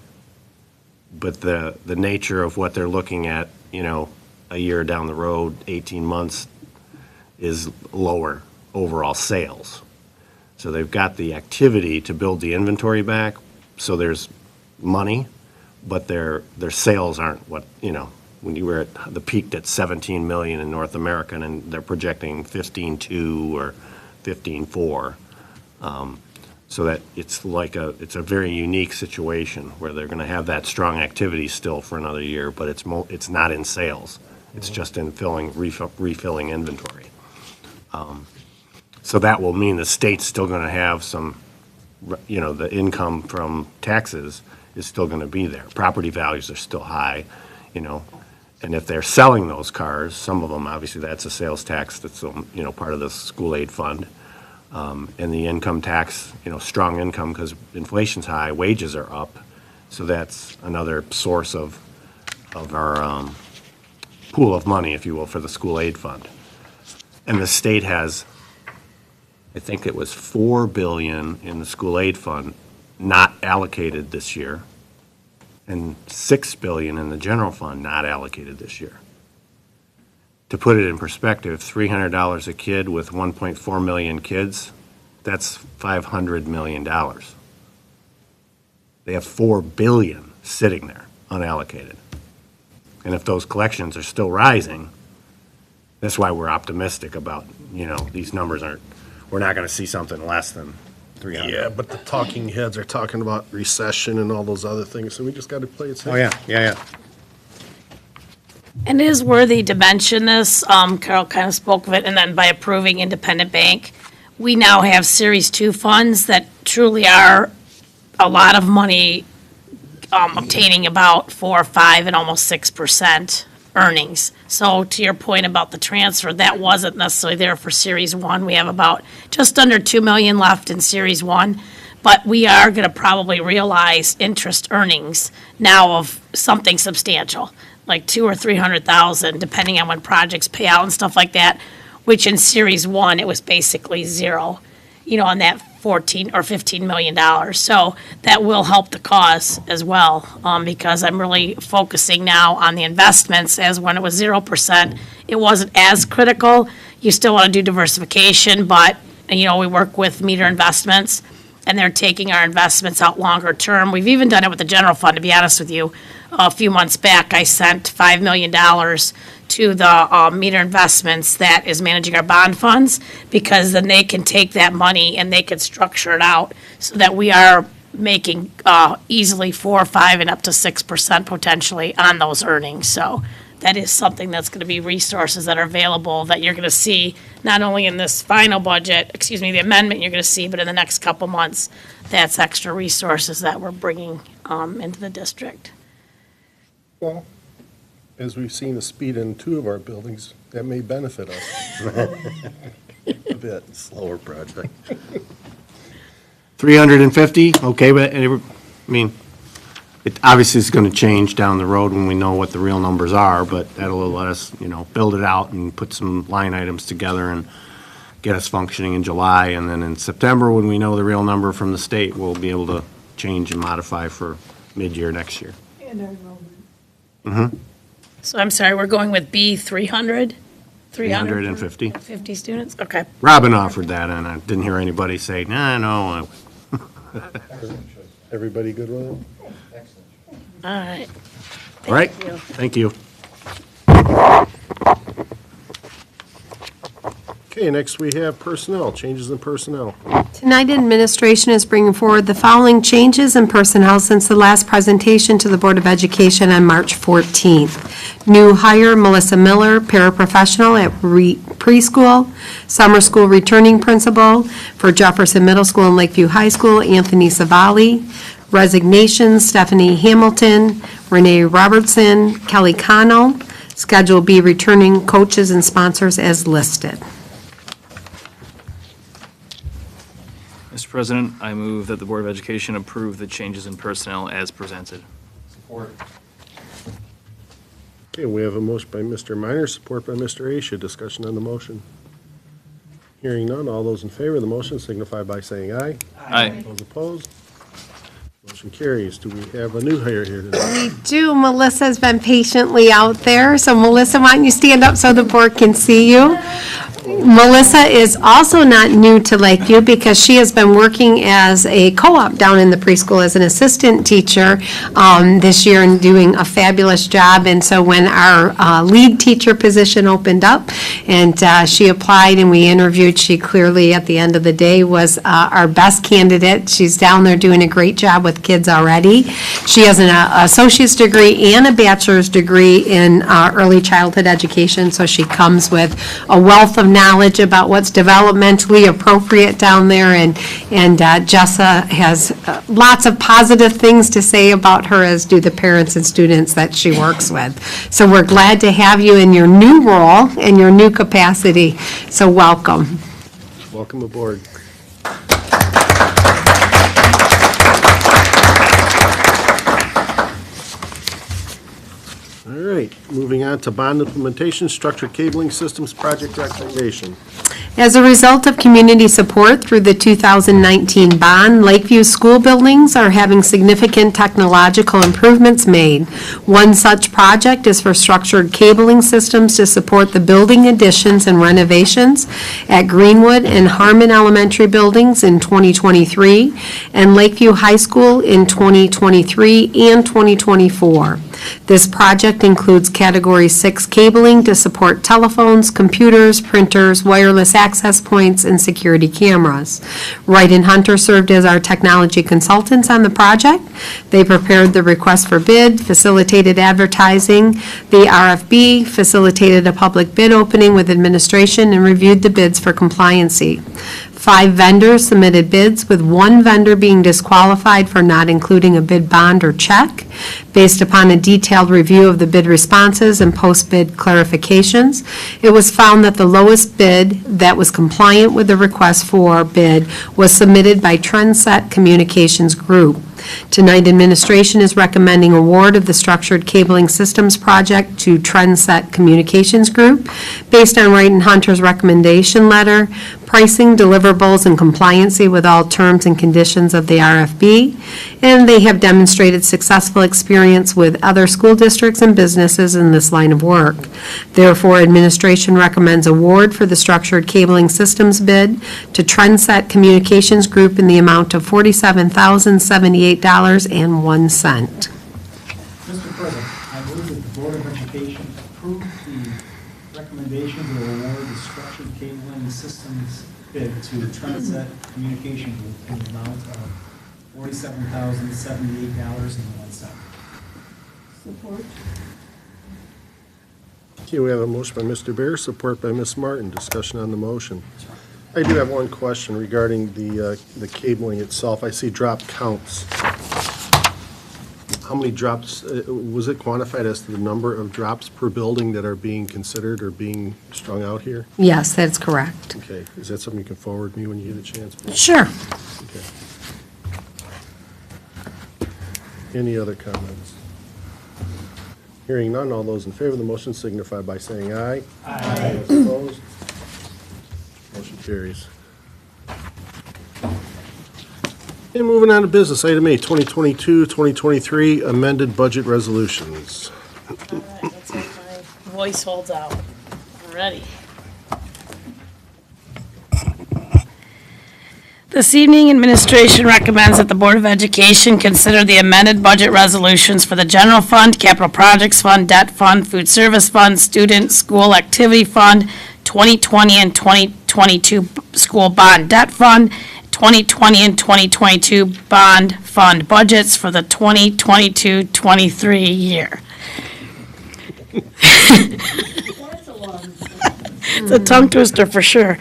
but the nature of what they're looking at, a year down the road, 18 months, is lower overall sales. So they've got the activity to build the inventory back, so there's money, but their sales aren't what, when you were at the peaked at 17 million in North America, and they're projecting 15.2 or 15.4. So that it's a very unique situation where they're going to have that strong activity still for another year, but it's not in sales. It's just in refilling inventory. So that will mean the state's still going to have some, the income from taxes is still going to be there. Property values are still high, and if they're selling those cars, some of them, obviously, that's a sales tax that's, part of the school aid fund. And the income tax, strong income, because inflation's high, wages are up. So that's another source of our pool of money, if you will, for the school aid fund. And the state has, I think it was $4 billion in the school aid fund not allocated this year, and $6 billion in the general fund not allocated this year. To put it in perspective, $300 a kid with 1.4 million kids, that's $500 million. They have $4 billion sitting there unallocated. And if those collections are still rising, that's why we're optimistic about, these numbers we're not going to see something less than 300. Yeah, but the talking heads are talking about recession and all those other things, so we just got to play it safe. Oh, yeah. And it is worthy to mention this, Carol kind of spoke of it, and then by approving independent bank, we now have Series 2 funds that truly are a lot of money, obtaining about 4, 5, and almost 6% earnings. So to your point about the transfer, that wasn't necessarily there for Series 1. We have about just under 2 million left in Series 1, but we are going to probably realize interest earnings now of something substantial, like 200,000 or 300,000, depending on when projects pay out and stuff like that, which in Series 1, it was basically zero, on that 14 or $15 million. So that will help the cause as well, because I'm really focusing now on the investments, as when it was 0%, it wasn't as critical. You still want to do diversification, but, we work with Meter Investments, and they're taking our investments out longer term. We've even done it with the general fund, to be honest with you. A few months back, I sent $5 million to the Meter Investments that is managing our bond funds, because then they can take that money and they can structure it out so that we are making easily 4, 5, and up to 6% potentially on those earnings. So that is something that's going to be resources that are available that you're going to see not only in this final budget, the amendment you're going to see, but in the next couple months. That's extra resources that we're bringing into the district. Well, as we've seen the speed in 2 of our buildings, that may benefit us a bit. Slower project. 350, okay, but, it obviously is going to change down the road when we know what the real numbers are, but that'll let us, build it out and put some line items together and get us functioning in July, and then in September, when we know the real number from the state, we'll be able to change and modify for mid-year next year. And our enrollment. So I'm sorry, we're going with B 300? 350. 50 students? Okay. Robin offered that, and I didn't hear anybody say, no. Excellent choice. Everybody good with it? Excellent. All right. All right, you. thank you. Okay, next we have personnel, changes in personnel. Tonight, administration is bringing forward the following changes in personnel since the last presentation to the Board of Education on March 14th. New hire Melissa Miller, paraprofessional at preschool, summer school returning principal for Jefferson Middle School and Lakeview High School, Anthony Savali. Resignations, Stephanie Hamilton, Renee Robertson, Kelly Connell. Schedule B, returning coaches and sponsors as listed. Mr. President, I move that the Board of Education approve the changes in personnel as presented. Support. Okay, we have a motion by Mr. Minor, support by Mr. Asha. Discussion on the motion. Hearing none, all those in favor of the motion signify by saying aye. Aye. Those opposed? Motion carries. Do we have a new hire here today? We do. Melissa's been patiently out there. So Melissa, why don't you stand up so the board can see you? Melissa is also not new to Lakeview because she has been working as a co-op down in the preschool as an assistant teacher this year and doing a fabulous job. And so when our lead teacher position opened up and she applied and we interviewed, she clearly at the end of the day was our best candidate. She's down there doing a great job with kids already. She has an associate's degree and a bachelor's degree in early childhood education, so she comes with a wealth of knowledge about what's developmentally appropriate down there, and Jessa has lots of positive things to say about her, as do the parents and students that she works with. So we're glad to have you in your new role and your new capacity, so welcome. Welcome aboard. All right, moving on to bond implementation, structured cabling systems project recommendation. As a result of community support through the 2019 bond, Lakeview school buildings are having significant technological improvements made. One such project is for structured cabling systems to support the building additions and renovations at Greenwood and Harmon Elementary buildings in 2023 and Lakeview High School in 2023 and 2024. This project includes Category 6 cabling to support telephones, computers, printers, wireless access points, and security cameras. Wright and Hunter served as our technology consultants on the project. They prepared the request for bid, facilitated advertising, the RFB, facilitated a public bid opening with administration, and reviewed the bids for compliancy. 5 vendors submitted bids, with 1 vendor being disqualified for not including a bid bond or check. Based upon a detailed review of the bid responses and post-bid clarifications, it was found that the lowest bid that was compliant with the request for bid was submitted by Trendset Communications Group. Tonight, administration is recommending award of the structured cabling systems project to Trendset Communications Group based on Wright and Hunter's recommendation letter, pricing, deliverables, and compliancy with all terms and conditions of the RFB, and they have demonstrated successful experience with other school districts and businesses in this line of work. Therefore, administration recommends award for the structured cabling systems bid to Trendset Communications Group in the amount of $47,078.01. Mr. President, I move that the Board of Education approve the recommendation to award the structured cabling systems bid to Trendset Communication Group in the amount of $47,078.01. Support. Okay, we have a motion by Mr. Bear, support by Ms. Martin. Discussion on the motion. I do have one question regarding the cabling itself. I see drop counts. How many drops, was it quantified as to the number of drops per building that are being considered or being strung out here? Yes, that's correct. Okay, is that something you can forward me when you get a chance? Sure. Okay. Any other comments? Hearing none, all those in favor of the motion signify by saying aye. Aye. Those opposed? Motion carries. And moving on to business, item 8, 2022-2023 amended budget resolutions. All right, let's hope my voice holds out. I'm ready. This evening, administration recommends that the Board of Education consider the amended budget resolutions for the General Fund, Capital Projects Fund, Debt Fund, Food Service Fund, Student School Activity Fund, 2020 and 2022 School Bond Debt Fund, 2020 and 2022 Bond Fund budgets for the 2022-23 year. It's a tongue twister for sure.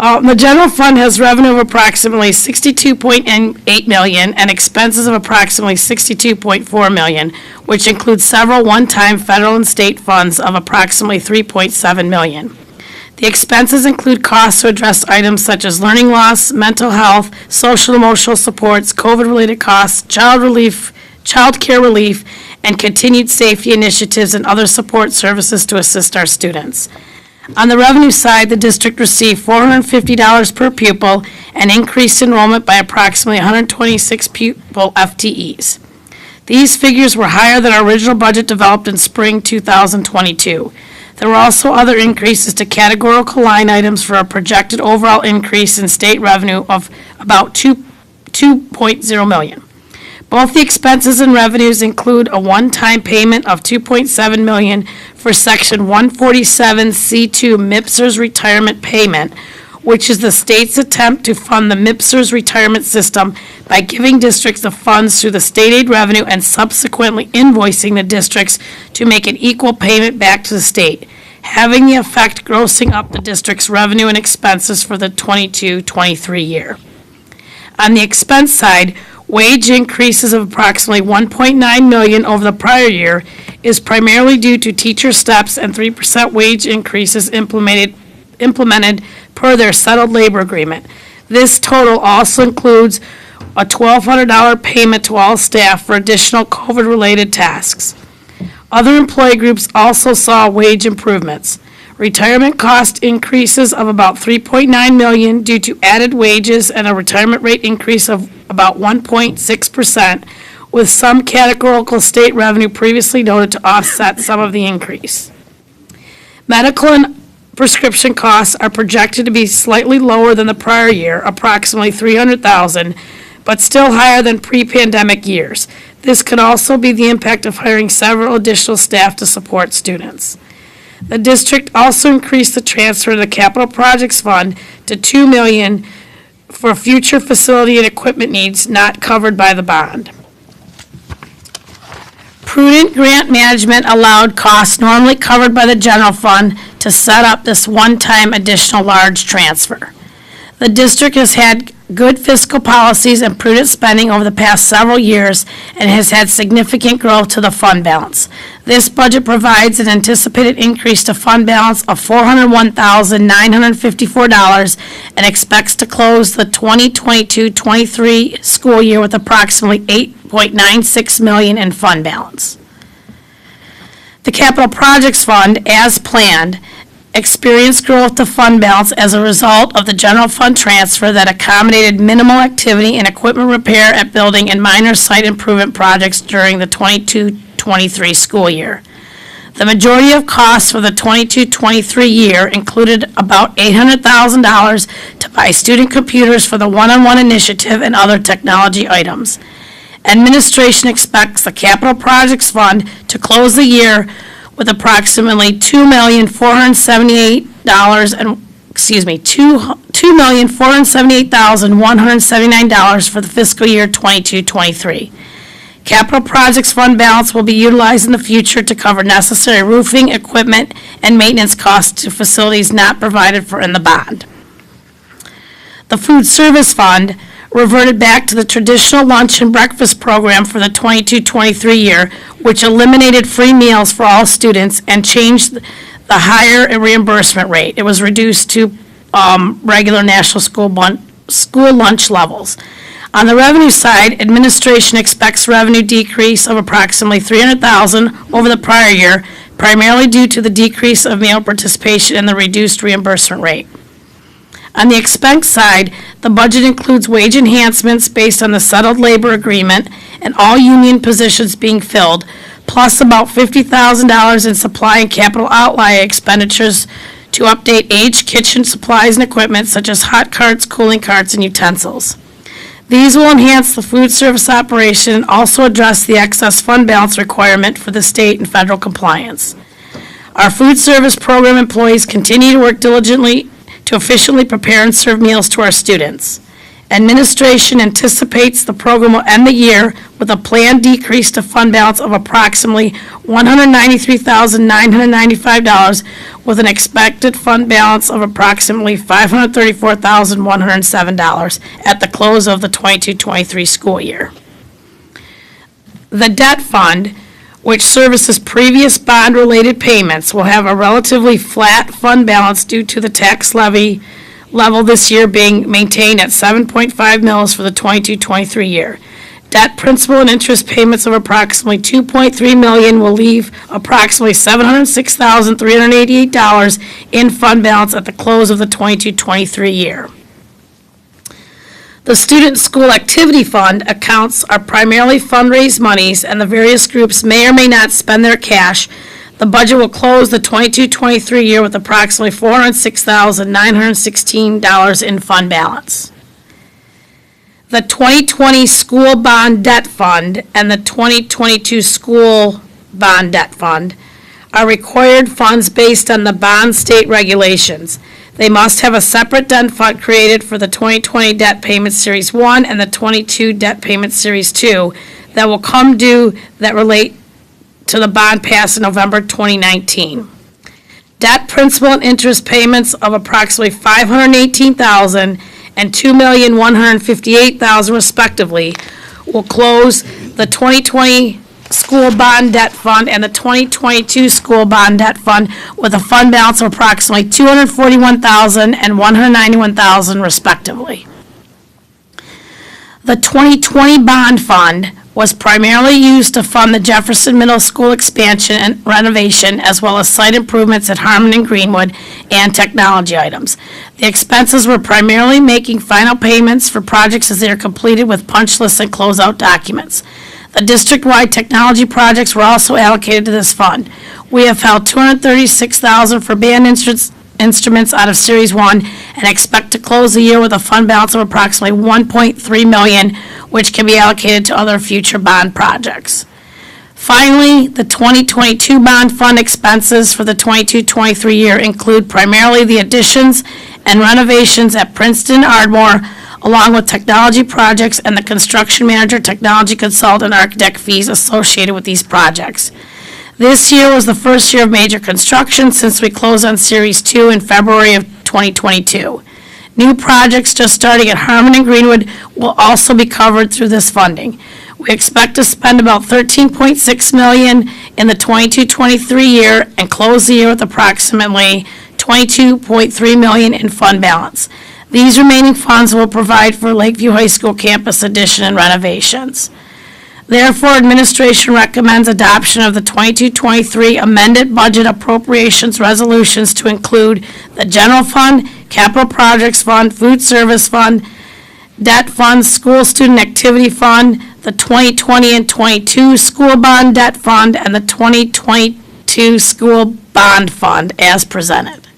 The general fund has revenue of approximately $62.8 million and expenses of approximately $62.4 million, which includes several one-time federal and state funds of approximately $3.7 million. The expenses include costs to address items such as learning loss, mental health, social and emotional supports, COVID-related costs, child care relief, and continued safety initiatives and other support services to assist our students. On the revenue side, the district received $450 per pupil and increased enrollment by approximately 126 pupil FTEs. These figures were higher than our original budget developed in spring 2022. There were also other increases to categorical line items for a projected overall increase in state revenue of about $2.0 million. Both the expenses and revenues include a one-time payment of $2.7 million for Section 147C2 MIPSR's retirement payment, which is the state's attempt to fund the MIPSR's retirement system by giving districts the funds through the state aid revenue and subsequently invoicing the districts to make an equal payment back to the state, having the effect grossing up the district's revenue and expenses for the 22-23 year. On the expense side, wage increases of approximately $1.9 million over the prior year is primarily due to teacher steps and 3% wage increases implemented per their settled labor agreement. This total also includes a $1,200 payment to all staff for additional COVID-related tasks. Other employee groups also saw wage improvements. Retirement cost increases of about $3.9 million due to added wages and a retirement rate increase of about 1.6%, with some categorical state revenue previously noted to offset some of the increase. Medical and prescription costs are projected to be slightly lower than the prior year, approximately $300,000, but still higher than pre-pandemic years. This could also be the impact of hiring several additional staff to support students. The district also increased the transfer to the Capital Projects Fund to $2 million for future facility and equipment needs not covered by the bond. Prudent grant management allowed costs normally covered by the general fund to set up this one-time additional large transfer. The district has had good fiscal policies and prudent spending over the past several years and has had significant growth to the fund balance. This budget provides an anticipated increase to fund balance of $401,954 and expects to close the 2022-23 school year with approximately $8.96 million in fund balance. The Capital Projects Fund, as planned, experienced growth to fund balance as a result of the general fund transfer that accommodated minimal activity and equipment repair at building and minor site improvement projects during the 22-23 school year. The majority of costs for the 22-23 year included about $800,000 to buy student computers for the one-on-one initiative and other technology items. Administration expects the Capital Projects Fund to close the year with approximately $2,478,179 for the fiscal year 22-23. Capital Projects Fund balance will be utilized in the future to cover necessary roofing, equipment, and maintenance costs to facilities not provided for in the bond. The Food Service Fund reverted back to the traditional lunch and breakfast program for the 22-23 year, which eliminated free meals for all students and changed the higher reimbursement rate. It was reduced to regular national school lunch levels. On the revenue side, administration expects revenue decrease of approximately $300,000 over the prior year, primarily due to the decrease of meal participation and the reduced reimbursement rate. On the expense side, the budget includes wage enhancements based on the settled labor agreement and all union positions being filled, plus about $50,000 in supply and capital outlay expenditures to update aged kitchen supplies and equipment such as hot carts, cooling carts, and utensils. These will enhance the food service operation and also address the excess fund balance requirement for the state and federal compliance. Our food service program employees continue to work diligently to efficiently prepare and serve meals to our students. Administration anticipates the program will end the year with a planned decrease to fund balance of approximately $193,995, with an expected fund balance of approximately $534,107 at the close of the 22-23 school year. The debt fund, which services previous bond-related payments, will have a relatively flat fund balance due to the tax levy level this year being maintained at 7.5 mils for the 22-23 year. Debt principal and interest payments of approximately $2.3 million will leave approximately $706,388 in fund balance at the close of the 22-23 year. The Student School Activity Fund accounts are primarily fundraised monies, and the various groups may or may not spend their cash. The budget will close the 22-23 year with approximately $406,916 in fund balance. The 2020 School Bond Debt Fund and the 2022 School Bond Debt Fund are required funds based on the bond state regulations. They must have a separate debt fund created for the 2020 Debt Payment Series 1 and the 22 Debt Payment Series 2 that will come due that relate to the bond passed in November 2019. Debt principal and interest payments of approximately $518,000 and $2,158,000 respectively will close the 2020 School Bond Debt Fund and the 2022 School Bond Debt Fund with a fund balance of approximately $241,000 and $191,000 respectively. The 2020 Bond Fund was primarily used to fund the Jefferson Middle School expansion and renovation, as well as site improvements at Harmon and Greenwood and technology items. The expenses were primarily making final payments for projects as they are completed with punch lists and closeout documents. The district-wide technology projects were also allocated to this fund. We have held $236,000 for band instruments out of Series 1 and expect to close the year with a fund balance of approximately $1.3 million, which can be allocated to other future bond projects. Finally, the 2022 bond fund expenses for the 22-23 year include primarily the additions and renovations at Princeton Ardmore, along with technology projects and the construction manager, technology consultant, architect fees associated with these projects. This year was the first year of major construction since we closed on Series 2 in February of 2022. New projects just starting at Harmon and Greenwood will also be covered through this funding. We expect to spend about $13.6 million in the 22-23 year and close the year with approximately $22.3 million in fund balance. These remaining funds will provide for Lakeview High School campus addition and renovations. Therefore, administration recommends adoption of the 22-23 amended budget appropriations resolutions to include the general fund, capital projects fund, food service fund, debt fund, school student activity fund, the 2020 and 22 school bond debt fund, and the 2022 school bond fund as presented.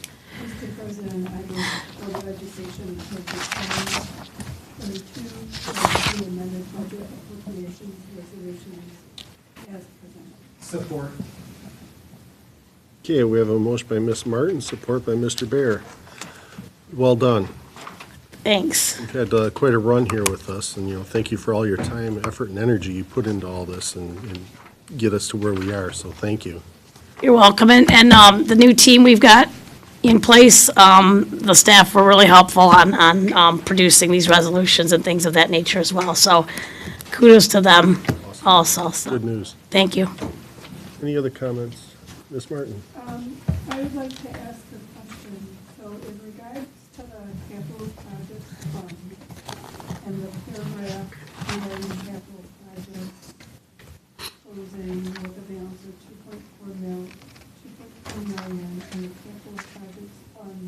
Mr. President, I move Board of Education approve the 2022 amended budget appropriations resolutions as presented. Support. Okay, we have a motion by Ms. Martin, support by Mr. Bear. Well done. Thanks. You've had quite a run here with us, and, thank you for all your time, effort, and energy you put into all this and get us to where we are, so thank you. You're welcome. And the new team we've got in place, the staff were really helpful on producing these resolutions and things of that nature as well. So kudos to them also. So Good news. thank you. Any other comments? Ms. Martin? I would like to ask a question. So in regards to the capital projects fund and the paragraph regarding capital projects closing with a balance of $2.4 million, and the capital projects fund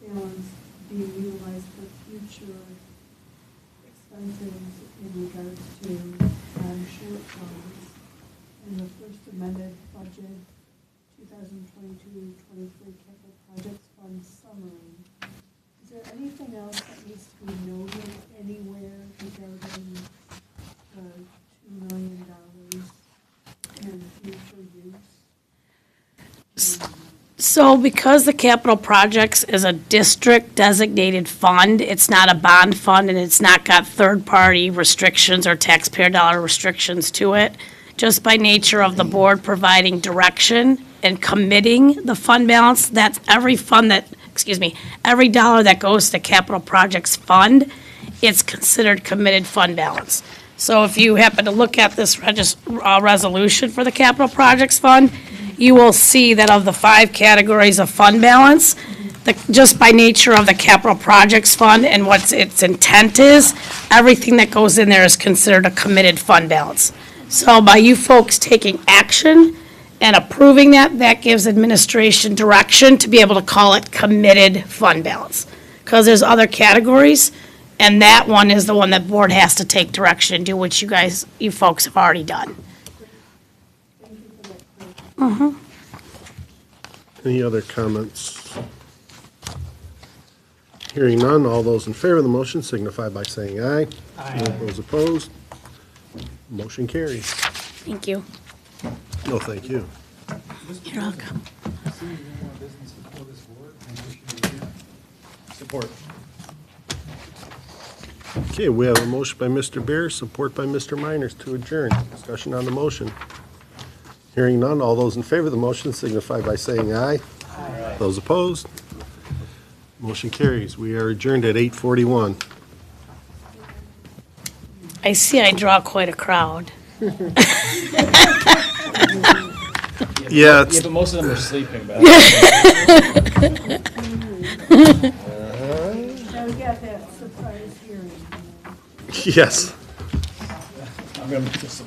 balance being utilized for future expenses in regards to shortfalls in the first amended budget 2022-23 capital projects fund summary. Is there anything else that needs to be noted anywhere regarding the $2 million in future use? So because the capital projects is a district designated fund, it's not a bond fund and it's not got third-party restrictions or taxpayer dollar restrictions to it. Just by nature of the board providing direction and committing the fund balance, that's every fund that, every dollar that goes to the capital projects fund, it's considered committed fund balance. So if you happen to look at this resolution for the capital projects fund, you will see that of the 5 categories of fund balance, just by nature of the capital projects fund and what its intent is, everything that goes in there is considered a committed fund balance. So by you folks taking action and approving that, that gives administration direction to be able to call it committed fund balance. Because there's other categories, and that one is the one that board has to take direction and do, which you folks have already done. Any other comments? Hearing none, all those in favor of the motion signify by saying aye. Aye. Those opposed? Motion carries. Thank you. No, thank you. You're welcome. Seeing no more business before this board, I motion to adjourn. Support. Okay, we have a motion by Mr. Bear, support by Mr. Miners to adjourn. Discussion on the motion. Hearing none, all those in favor of the motion signify by saying aye. Aye. Those opposed? Motion carries. We are adjourned at 8:41. I see I draw quite a crowd. Yeah, Yeah, but most of them are sleeping back. Now we got that surprise hearing. yes. I'm gonna make this a